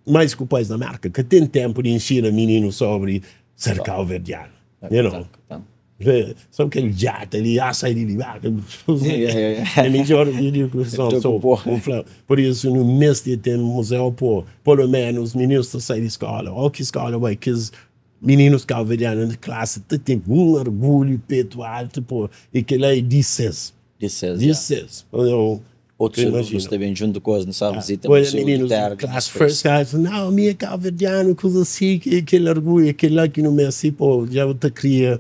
mais que o país da América, que tem tempo de ensinar menino sobre ser cabo-verdiano, só que ele já ele sai de lá, é melhor vídeo que por isso no mês de tem museu pelo menos meninos saem de escola, ou que escola vai que meninos cabo-verdianos na classe têm orgulho, peito alto, e que lá é 16. Outros alunos também junto com os nossa visita. Meninos classe first class, não, minha cabo-verdiano, coisa assim, aquele orgulho, aquele lá que no Messi, já te cria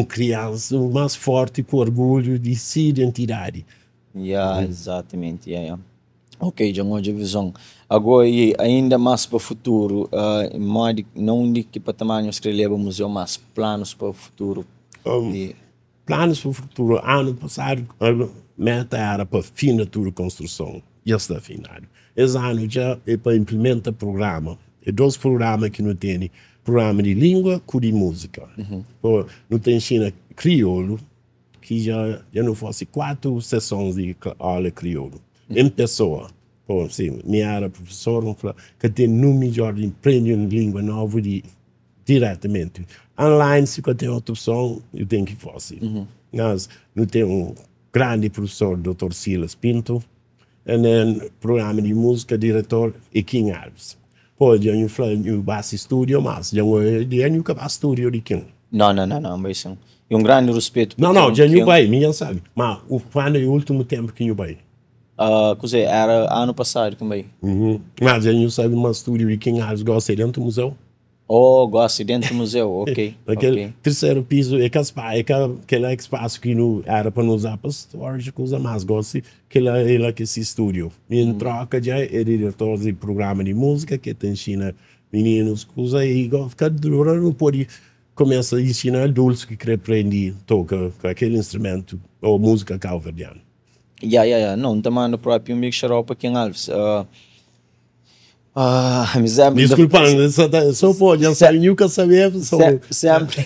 criança mais forte com orgulho de sua identidade. Exatamente, Ok, já uma visão. Agora, ainda mais para o futuro, não de que para tamanho escrever o museu, mas planos para o futuro. Planos para o futuro. Ano passado, a meta era para fina tudo construção. Já está afinado. Esse ano já é para implementar programa. É 2 programas que não tem. Programa de língua e de música. Não tem China crioulo, que já não fosse 4 sessões de aula crioulo. Em pessoa. Sim, minha professora que tem no melhor de aprender uma língua nova diretamente. Online, se eu tenho outra opção, eu tenho que fazer. Mas não tem um grande professor, Dr. Silas Pinto, e no programa de música, diretor Kim Alves. Pode eu falar no base estúdio, mas eu nunca faço estúdio de Kim. Não, mas é um grande respeito. Não, já não vai, minha sabe. Mas quando é o último tempo que eu vai? Era ano passado também. Mas a gente sabe uma estúdio de quem gosta dentro do museu. Gosta dentro do museu, ok. Aquele terceiro piso é aquele espaço que não era para usar para storage, coisa mais gosta que é que esse estúdio. Em troca já é diretor de programa de música que te ensina meninos, coisa e cada hora não pode começar a ensinar adultos que querem aprender tocar aquele instrumento ou música cabo-verdiana. Não, também no próprio amigo Xaropa aqui em Alves. Desculpa, só pode, não sabe nunca saber. Sempre.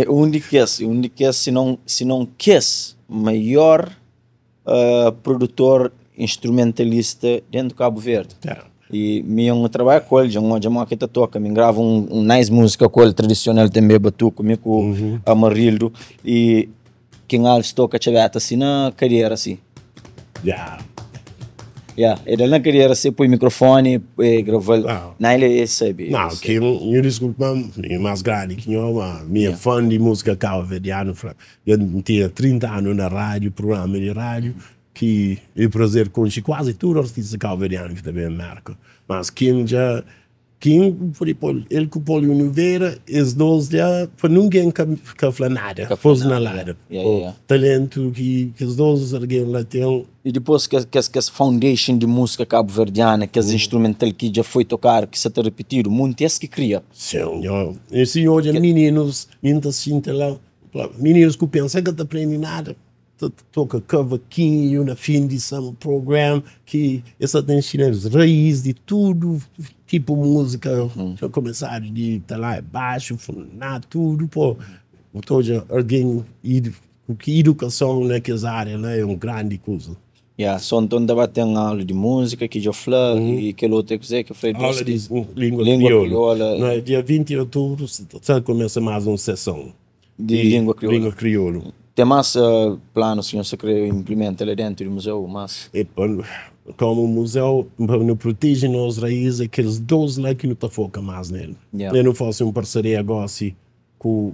Onde quer, se não quer, maior produtor instrumentalista dentro do Cabo Verde. E eu trabalho com ele, já que toca, me grava um nice música com ele, tradicional também, batuco, comigo com Amarildo. E quem Alves toca chaveta assim na carreira assim. Já. Ele na carreira assim põe microfone e gravou. Não ele sabe. Não, que eu desculpa, é mais grande que eu, minha fã de música cabo-verdiana. Eu tinha 30 anos na rádio, programa de rádio, que eu prazer conhecer quase todos os artistas cabo-verdianos que também marcam. Mas quem já, por exemplo, ele com o Paulo Oliveira, os dois já, para ninguém que fala nada, fosse na lada. O talento que os dois alguém lá têm. E depois que essa foundation de música cabo-verdiana, que as instrumental que já foi tocar, que se está repetindo, muito é que cria. Sim, e se hoje meninos, meninos que pensam que não aprendem nada, toca cavaquinho na fim de some program, que essa tem chinelos raiz de tudo, tipo música, já começaram de tá lá baixo, tudo, pô. Então já alguém, que educação naquelas áreas lá é uma grande coisa. Só então debatendo aula de música, que já falou, e que outro que foi aula de língua crioula. No dia 20 de outubro, começa mais uma sessão de língua crioula. Tem mais planos que você quer implementar lá dentro do museu? Mas... como o museu não protege as raízes, aqueles dois lá que não está foca mais nele. Eu não faço uma parceria agora assim, com...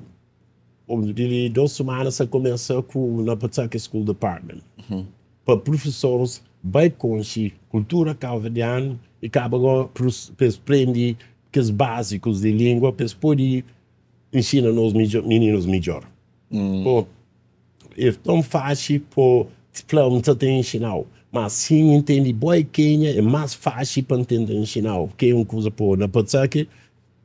De 2 semanas, você começa com na Pachaka School Department. Para professores, vai conhecer cultura cabo-verdiana e acaba agora para aprender os básicos de língua, para poder ensinar os meninos melhor. É tão fácil para não ter ensinar, mas se entende bem quem é mais fácil para entender ensinar, que é uma coisa por na Pachaka,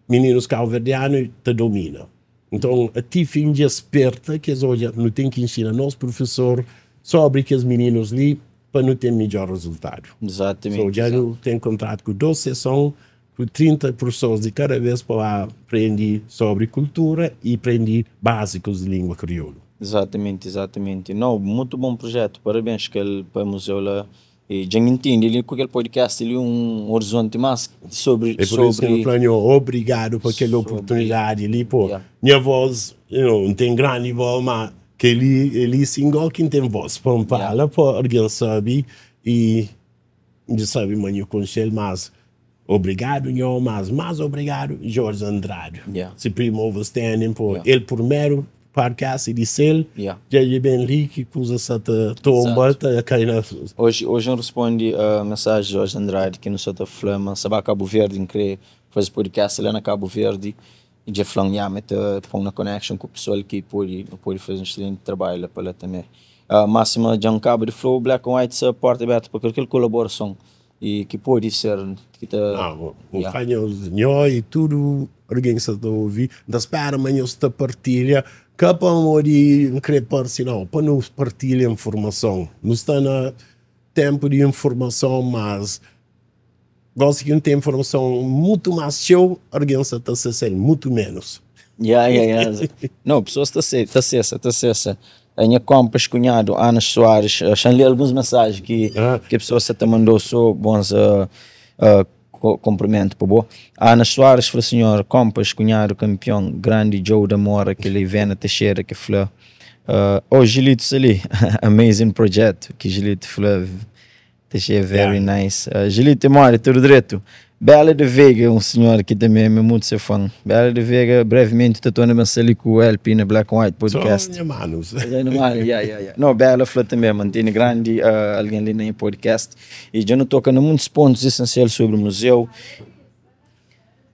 meninos cabo-verdianos te dominam. Então, a ti fim de esperta que hoje não tem que ensinar nosso professor sobre que os meninos ali para não ter melhor resultado. Exatamente. Então, já não tem contrato com 2 sessões, com 30 professores de cada vez para aprender sobre cultura e aprender básicos de língua crioula. Exatamente. Não, muito bom projeto. Parabéns para o museu lá. E já entende, ele com aquele podcast, ele um horizonte mais sobre... É por isso que eu falo, obrigado por aquela oportunidade ali, pô. Minha voz, não tem grande voz, mas que ele single quem tem voz para falar, para alguém sabe, e já sabe, mas eu conselho mais obrigado, mas mais obrigado, Jorge Andrade. Se primo standing por ele primeiro, podcast e disse ele, já é bem rico, coisa essa tomba, tá caindo. Hoje eu respondi a mensagem de Jorge Andrade, que não só está falando, sabe, Cabo Verde, que faz podcast lá na Cabo Verde, e já falando, mas põe na connection com o pessoal que pode fazer um excelente trabalho para lá também. Máxima já cabo de flow, Black and White, essa porta aberta para qualquer colaboração, e que pode ser, que tá... e tudo, organizador ouvir, da espera, amanhã você partilha, capa de crepar sinal, para não partilhar informação. Não está no tempo de informação, mas gosto que não tem informação muito mais show, alguém está sendo muito menos. Não, pessoas está cessa. A minha compas cunhado, Ana Soares, já li algumas mensagens que a pessoa se mandou só bons cumprimento, por boa. Ana Soares falou, senhor, compas, cunhado, campeão, grande Joe da Mora, aquele Ivana Teixeira que falou, Gilito ali, amazing projeto, que Gilito falou, Teixeira, very nice. Gilito Mora, tudo direito. Bela de Vega, um senhor que também é muito seu fã. Bela de Vega, brevemente, estou na ali com o LP na Black and White Podcast. Só manos. Não, Bela falou também, mantém grande alguém ali no podcast. E já não toca em muitos pontos essenciais sobre o museu.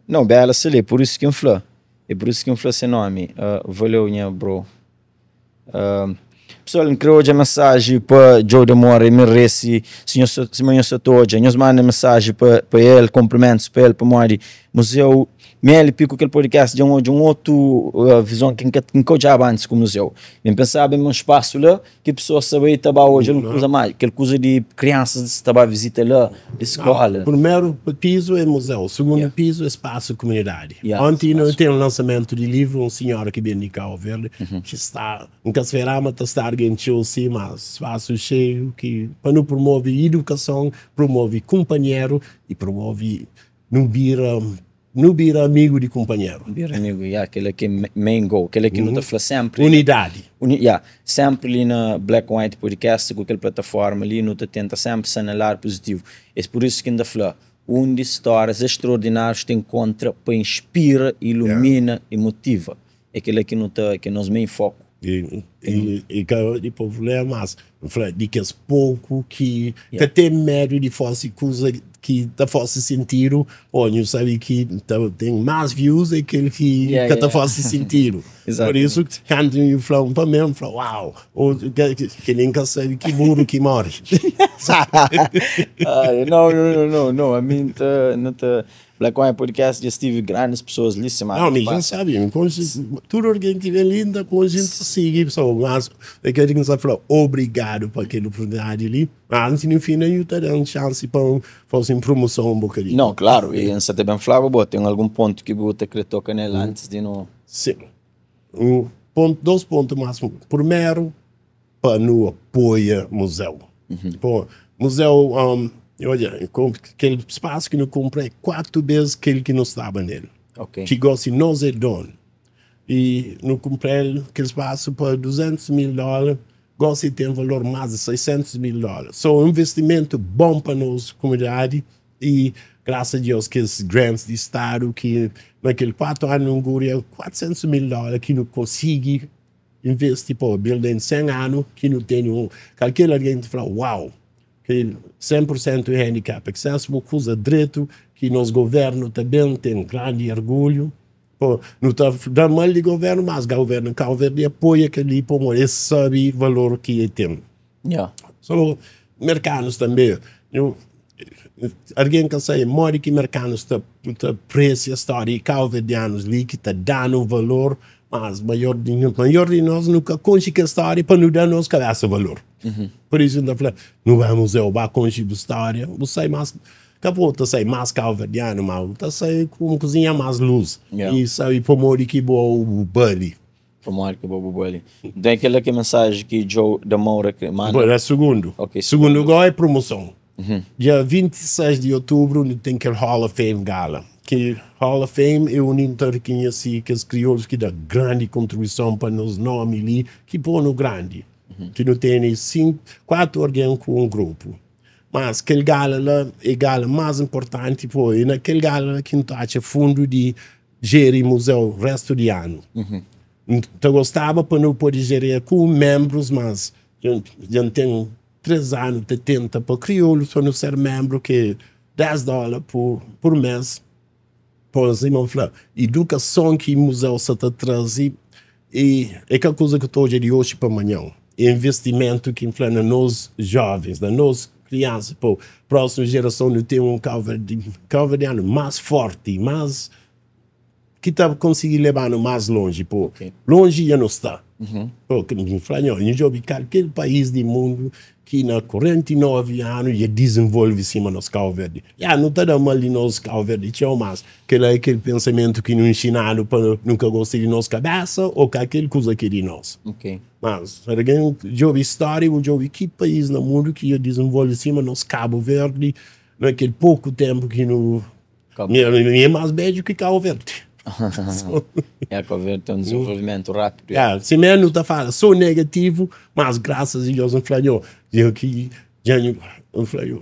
Não, Bela, se lê, por isso que eu falou. É por isso que eu falou seu nome. Valeu, minha bro. Pessoal, criou a mensagem para Joe da Mora e me rece, senhor Sotoja, nós mandamos mensagem para ele, cumprimentos para ele, para o museu, me pico aquele podcast de um outro visão que eu já antes com o museu. Eu pensava em um espaço lá que a pessoa sabia que hoje não coisa mais, aquela coisa de crianças que estavam visitar lá, de escola. O primeiro piso é museu, o segundo piso é espaço comunidade. Ontem não tem um lançamento de livro, um senhor que vem de Cabo Verde, que está em Casferama, está em Chelsea, mas espaço cheio, que para não promover educação, promove companheiro e promove não vira amigo de companheiro. Vira amigo, aquele que é main goal, aquele que luta sempre. Unidade. sempre ali na Black and White Podcast, com aquela plataforma ali, não tenta sempre assinalar positivo. É por isso que ainda fala, onde histórias extraordinárias te encontra para inspira, ilumina e motiva. É aquilo que nós meio foco. E o problema é de que é pouco que tem medo de fazer coisa que tá fazendo sentido, ou sabe que tem mais views aquele que tá fazendo sentido. Por isso, quando eu falo para mim, eu falo, uau, que nem que sabe que muro que morre. Não, a mim não Black White Podcast já estive grandes pessoas ali, não, ninguém sabe, tudo alguém que vem linda, com a gente segue, mas é que a gente fala obrigado por aquela oportunidade ali, antes no fim eu te dou uma chance para fazer promoção um bocadinho. Não, claro, e você também falava, tem algum ponto que você quer tocar nele antes de não... Sim, dois pontos máximos. Primeiro, para não apoiar o museu. Pô, museu... olha, aquele espaço que eu comprei 4 vezes aquele que não estava nele. Okay. Que gosta de nós é dono. E eu comprei aquele espaço por $200 mil, gosta de ter um valor mais de $600 mil. So, um investimento bom para nossa comunidade e graças a Deus que esses grants de Estado que naquele 4 anos não ganhou $400 mil que não consegui investir por building 100 anos que não tem aquele alguém que fala, uau, que 100% de handicap access, uma coisa direito que nosso governo também tem grande orgulho. Pô, não está dando mal de governo, mas o governo Cabo Verde apoia aquele para esse sabe o valor que ele tem. So, mercados também. Alguém que sabe, mora que mercados está preço a história Cabo Verdeanos ali que está dando valor, mas maior de nós nunca consegue a história para não dar nossa cabeça valor. Por isso, não vamos a conseguir a história, você mais, acabou de sair mais calverdiano, mas está sair com cozinha mais luz. E sabe, para morrer que boa o Bully. Para morrer que boa o Bully. Tem aquela que mensagem que Joe da Moura que manda? É segundo. Okay, segundo lugar é promoção. Dia 26 de outubro tem aquele Hall of Fame Gala. Que Hall of Fame é um interconhecido que os crioulos que dá grande contribuição para nos nomes ali, que põe no grande. Que não tem 4 alguém com um grupo. Mas aquele gala lá é a gala mais importante, e naquele gala que não acha fundo de gerir museu o resto do ano. Então gostava para não poder gerir com membros, mas já tem 3 anos, 70 para crioulos, para não ser membro, que $10 por mês. Por exemplo, educação que o museu está trazendo e é aquela coisa que eu estou de hoje para amanhã. Investimento que inflama nos jovens, nas crianças, para a próxima geração não ter um calverdiano mais forte, mais que está conseguindo levar mais longe, longe já não está. Porque ninguém fala, eu já vi qualquer país do mundo que na 49 anos já desenvolve em cima dos Cabo Verde. Não está dando mal de nós Cabo Verde, mas aquele pensamento que não ensinaram para nunca gostar de nossa cabeça ou aquela coisa que é de nós. Mas, alguém já vi história, eu já vi que país no mundo que já desenvolve em cima dos Cabo Verde naquele pouco tempo que não é mais belo que Cabo Verde. Cabo Verde tem um desenvolvimento rápido. Se mesmo está falando, sou negativo, mas graças a Deus,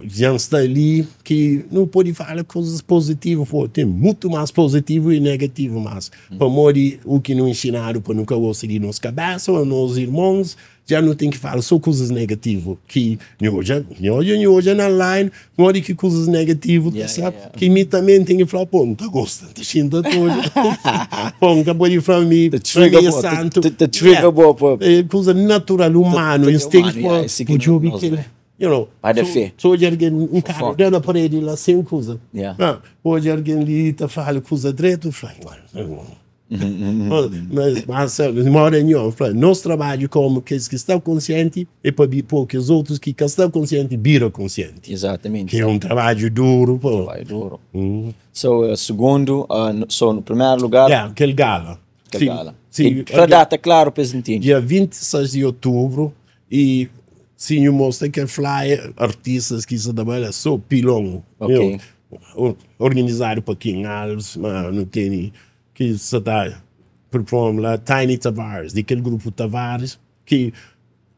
já está ali que não pode falar coisas positivas, tem muito mais positivo e negativo, mas para morrer o que não ensinaram para nunca gostar de nossa cabeça ou nos irmãos, já não tem que falar só coisas negativas, que hoje na online, morre que coisas negativas, sabe? Que me também tem que falar, não está gostando, está xinda tudo, acabou de falar, the trigger boa, é coisa natural, humano, instinto, Para fé. Hoje alguém, um cara dentro da parede lá, sem coisa. Hoje alguém ali está falando coisa direito, mas mora nenhum. Nosso trabalho como que estão conscientes é para que os outros que estão conscientes viram conscientes. Exatamente. Que é um trabalho duro. Trabalho duro. Segundo, no primeiro lugar... aquele gala. Sim. Para data, claro, presentinho. Dia 26 de outubro e... Sim, eu mostro que flyer artistas que se trabalham só pilão. Organizado para Quinhals, não tem que se está performando lá, Tiny Tavares, daquele grupo Tavares, que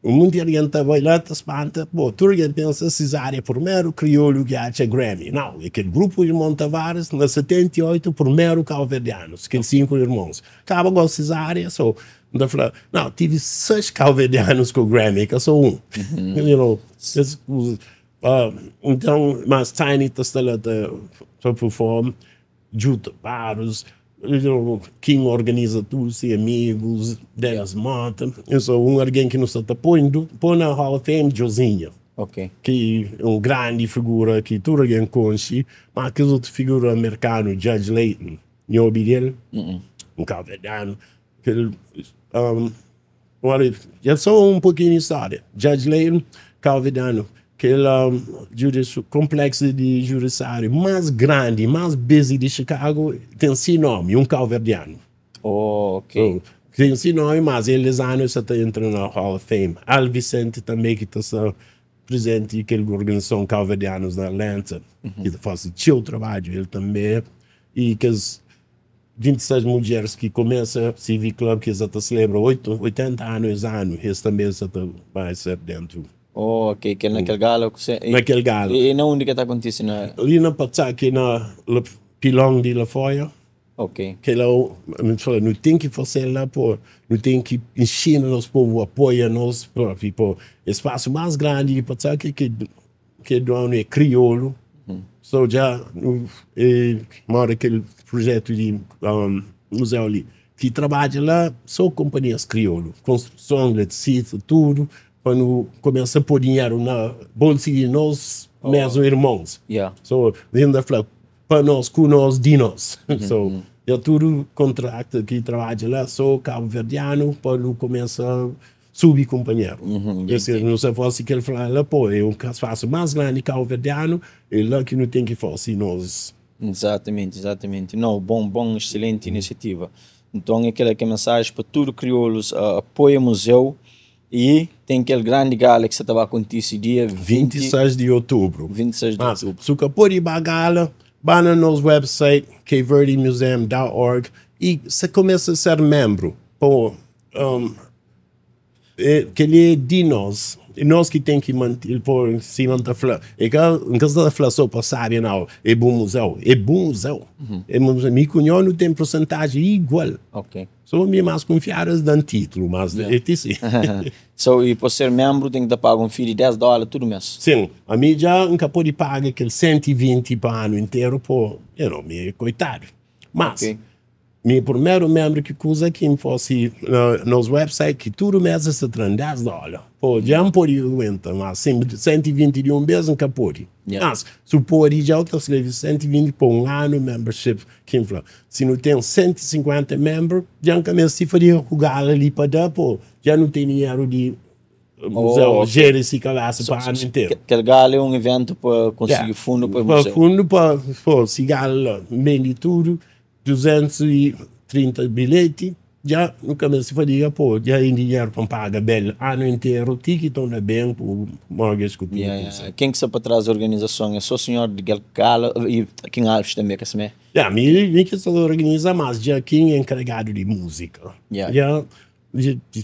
o mundo alguém estava lá, te espanta, pô, tu alguém pensa Cesária primeiro crioulo que acha Grammy. Não, é aquele grupo de Montavares, na 78, primeiro calverdianos, aqueles 5 irmãos. Acaba com Cesária, só. Não, tive 6 calverdianos com o Grammy, que eu sou um. You know, então, mas Tiny está lá para performar, junto vários. Quem organiza tudo, se amigos, Dennis Mota. Eu sou alguém que não está pondo na Hall of Fame, Josinha. Ok. Que é uma grande figura que todo alguém conhece, mas que outra figura americana, Judge Layton, não ouvi dele? Um calverdiano. Olha, já só um pouquinho de história. Judge Layton, calverdiano. Aquele complexo de judiciário mais grande, mais busy de Chicago, tem esse nome, um calverdiano. Oh, ok. Tem esse nome, mas eles anos está entrando na Hall of Fame. Al Vicente também, que está presente, que ele organizou calverdianos na Atlanta, que faz o trabalho, ele também. E que as 26 mulheres que começam a Civic Club, que já celebra 80 anos, eles também vai ser dentro. Oh, ok, que é naquele galo. Naquele galo. E na onde que está acontecendo? Ali na Patsá, que na pilão de La Foya. Ok. Que lá, não tem que fazer lá, pô, não tem que ensinar os povos, apoiar nós próprios, pô. Espaço mais grande de Patsá que é crioulo. So já, mora aquele projeto de museu ali, que trabalha lá, só companhias crioulo, construção, eletricidade, tudo. Quando começa a pôr dinheiro na bolsa de nós, mesmo irmãos. Yeah. So, ainda fala, para nós, com nós, de nós. So, é tudo contrato que trabalha lá, só cabo-verdiano, quando começa a subir companheiro. Não se fosse que ele fala lá, pô, é um espaço mais grande cabo-verdiano, é lá que não tem que fazer nós. Exatamente, exatamente. Não, bom, excelente iniciativa. Então, aquela que é a mensagem para todos os crioulos, apoia o museu. E tem aquele grande gala que você estava acontecendo dia 26 de outubro. 26 de outubro. Se você pode ir para a gala, vai no nosso website, capeverdemuseum.org, e você começa a ser membro. Pô, que ele é de nós. E nós que tem que manter por cima da flor. E que em casa da flor só para saber, não, é bom museu. É bom museu. Me conheço não tem porcentagem igual. Ok. Sou mais confiadas no título, mas é isso. E para ser membro tem que pagar um fee de $10 tudo mês. Sim, a mim já nunca pode pagar aquele 120 para o ano inteiro, pô, eu não me coitado. Mas, meu primeiro membro que usa aqui fosse nos websites que tudo mês está trazendo $10. Pô, já não pode aguentar, mas 120 de um mês nunca pode. Mas, se pode, já eu escrevi 120 por um ano, membership, que fala. Se não tem 150 membros, já não se faria jogar ali para dar, pô, já não tem dinheiro de museu, gerir esse cabeça para o ano inteiro. Aquele galo é um evento para conseguir fundo para o museu. Fundo para, pô, se galo vende tudo, 230 bilhetes, já nunca mais se faria, pô, já tem dinheiro para pagar bem ano inteiro, ticket não é bem, por mortgage que tudo. Quem que está para trás da organização? É só o senhor de Galo e quem Alves também, que se me? Me que se organiza, mas já quem é encarregado de música. Já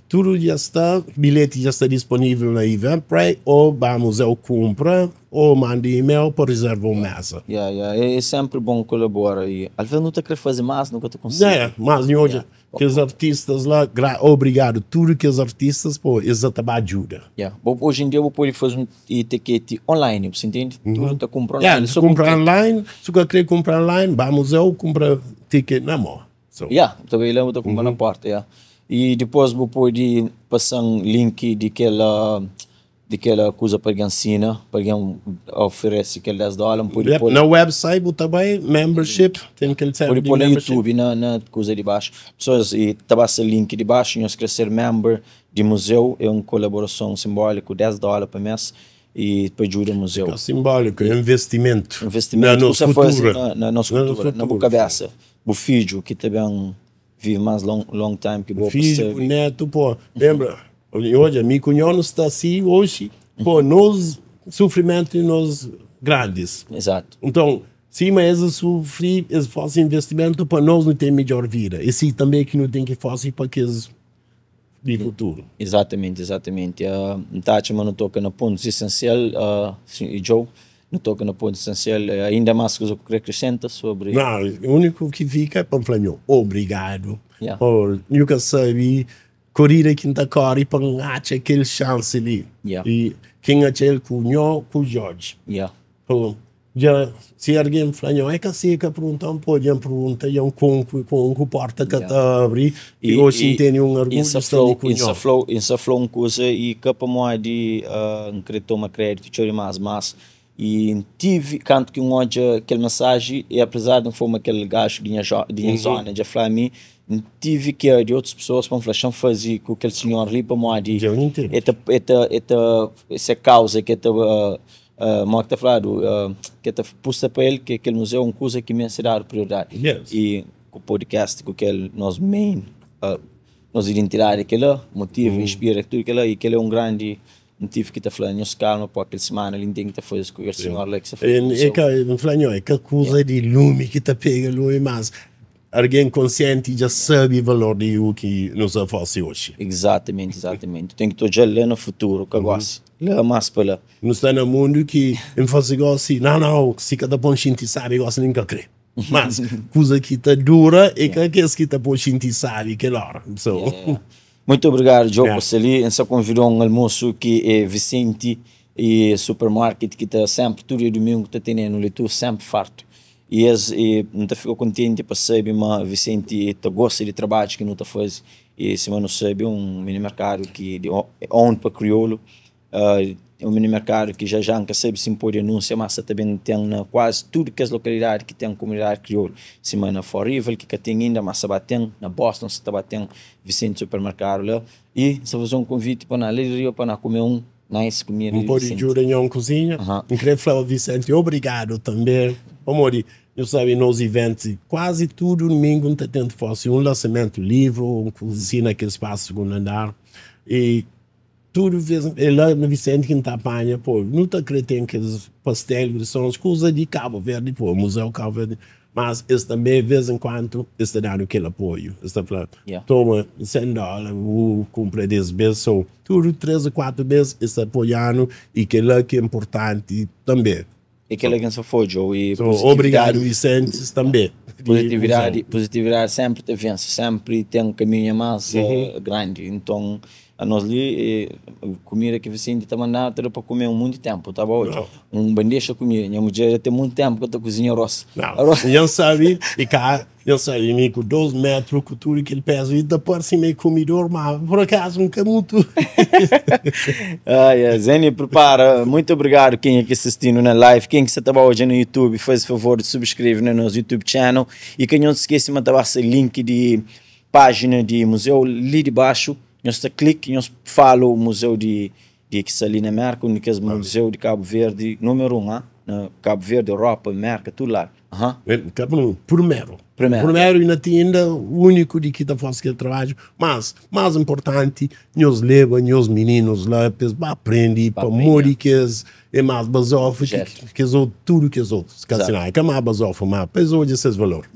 tudo já está, bilhete já está disponível na Eventbrite, ou vamos ao compra, ou manda e-mail para reservar uma mesa. É sempre bom colaborar. E às vezes não está querendo fazer mais, nunca te consigo. Mas hoje, que os artistas lá, obrigado, tudo que os artistas, pô, eles também ajudam. Hoje em dia, eu posso fazer um etiquete online, você entende? Tu está comprando online. Se comprar online, se você quer comprar online, vamos ao comprar ticket na mão. Também lá eu estou comprando na porta, E depois eu pode passar um link daquela coisa para quem ensina, para quem oferece aquele $10. Na website, também, membership, tem aquele tempo de membership. Pode pôr no YouTube, na coisa de baixo. Pessoas, e estava esse link de baixo, nós crescer member de museu, é uma colaboração simbólica, $10 por mês, e depois ajuda o museu. É simbólico, é investimento. Na nossa cultura. Na nossa cultura, na boa cabeça. O filho, que também vive mais long time que o filho, o neto, pô, lembra? Hoje, me cunhão está assim, hoje, pô, nós, sofrimento nós grandes. Exato. Então, se eles sofrem, eles fazem investimento para nós não ter melhor vida. E se também que não tem que fazer para que eles de futuro. Exatamente, exatamente. Tati, mas não toca no ponto essencial, e Joe, não toca no ponto essencial, ainda mais coisa que eu queria acrescentar sobre... Não, o único que fica é para falar, obrigado. Yeah. Nunca sabe, corrida que está correndo para achar aquele chance ali. Yeah. E quem achar com o Jorge. Yeah. Já, se alguém fala, é que assim que perguntam, pode perguntar, é com porta que está abre e hoje tem um orgulho de isso flow uma coisa e que para moi de tomar crédito chori mas e tive canto que hoje aquela mensagem e apesar de não for aquele gajo de zona de falar a mim tive que de outras pessoas para falar fazer com aquele senhor ali para moi de essa causa que mas que está falando que está posta para ele que aquele museu é uma coisa que me será prioridade. Yes. E com o podcast, com aquele nosso main, nossa identidade, aquele motivo, inspira tudo aquilo e aquele é um grande motivo que está falando, nós calma para aquela semana, ele tem que estar fazendo com o senhor lá que está fazendo. É que coisa de lume que está pegando, mas alguém consciente já sabe o valor de o que nos oferece hoje. Exatamente, exatamente. Tem que estar lá no futuro, que eu gosto. Lá mais para lá. Não está no mundo que em faz assim, não, se cada bom gente sabe, eu gosto nem que crer. Mas coisa que está dura é que aqueles que está bom gente sabe que é hora. Muito obrigado, Joe, por ser ali. Essa convidou um almoço que é Vicente e supermarket que está sempre, todo domingo, está tendo leitura sempre farto. E não ficou contente para saber, mas Vicente gosta de trabalho que não está fazendo. E se não sabe, um mini mercado que é onde para crioulo. É um mini mercado que já nunca sabe se pode anunciar, mas também tem quase tudo que as localidades que tem comunidade crioula. Semana for Rival, que tem ainda, mas tem na Boston, se tem Vicente Supermercado lá. E se fazer um convite para na Rio para comer nice comida. Um pouco de ajuda em uma cozinha. Queria falar, Vicente, obrigado também. Amor, eu sabe, nos eventos, quase todo domingo está tendo fosse um lançamento livro, uma cozinha naquele espaço segundo andar. E tudo lá no Vicente que está apanha, pô, não está acreditando que os pastéis são as coisas de Cabo Verde, pô, Museu Cabo Verde, mas eles também, de vez em quando, estão dando aquele apoio. Está falando, toma $100, vou comprar 10 vezes, tudo 3 ou 4 vezes, está apoiando, e que lá que é importante também. E que ele só foi, Joe. E obrigado, Vicente, também. Positividade sempre te vence, sempre tem um caminho mais grande. Então, a nós ali, comida que Vicente está mandando para comer muito tempo, tá bom? Bandeja comida, minha mulher tem muito tempo que eu estou cozinhando arroz. Não sabe, e cá, eu saí meio com 2 metros, com tudo que ele pesa, e depois assim meio comidor, mas por acaso nunca muito. Zeni, prepara, muito obrigado quem é que assistindo na live, quem que estava hoje no YouTube, faz favor de subscrever no nosso YouTube channel, e quem não se esquece de mandar o link de página de museu ali de baixo. Nós clique, nós falo o museu de que está ali na América, o museu de Cabo Verde, número 1, Cabo Verde, Europa, América, tudo lá. Primeiro ainda tem ainda o único de que está fazendo aquele trabalho, mas mais importante, nós levamos os meninos lá para aprender, para morrer que é mais basofa que tudo que os outros. Que é mais basofa, mas pesou de esses valores.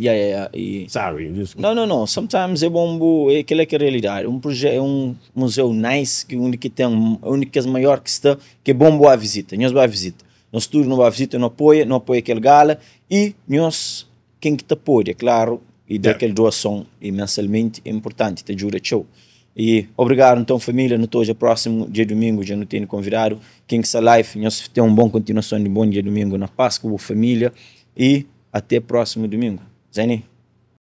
Sorry. Não. Sometimes é bom, é aquela que é a realidade. Um projeto, um museu nice, que único que tem, único que é maior que está, que é bom boa visita. Nós boa visita. Nós tudo não vai visita, não apoia aquele gala e nós quem que te apoia, claro, e dá aquela doação e mensalmente é importante, te ajuda show. E obrigado então família, no hoje próximo dia domingo já não tenho convidado, quem que está live, nós temos uma boa continuação de bom dia domingo na Páscoa, família e até próximo domingo. Zeni?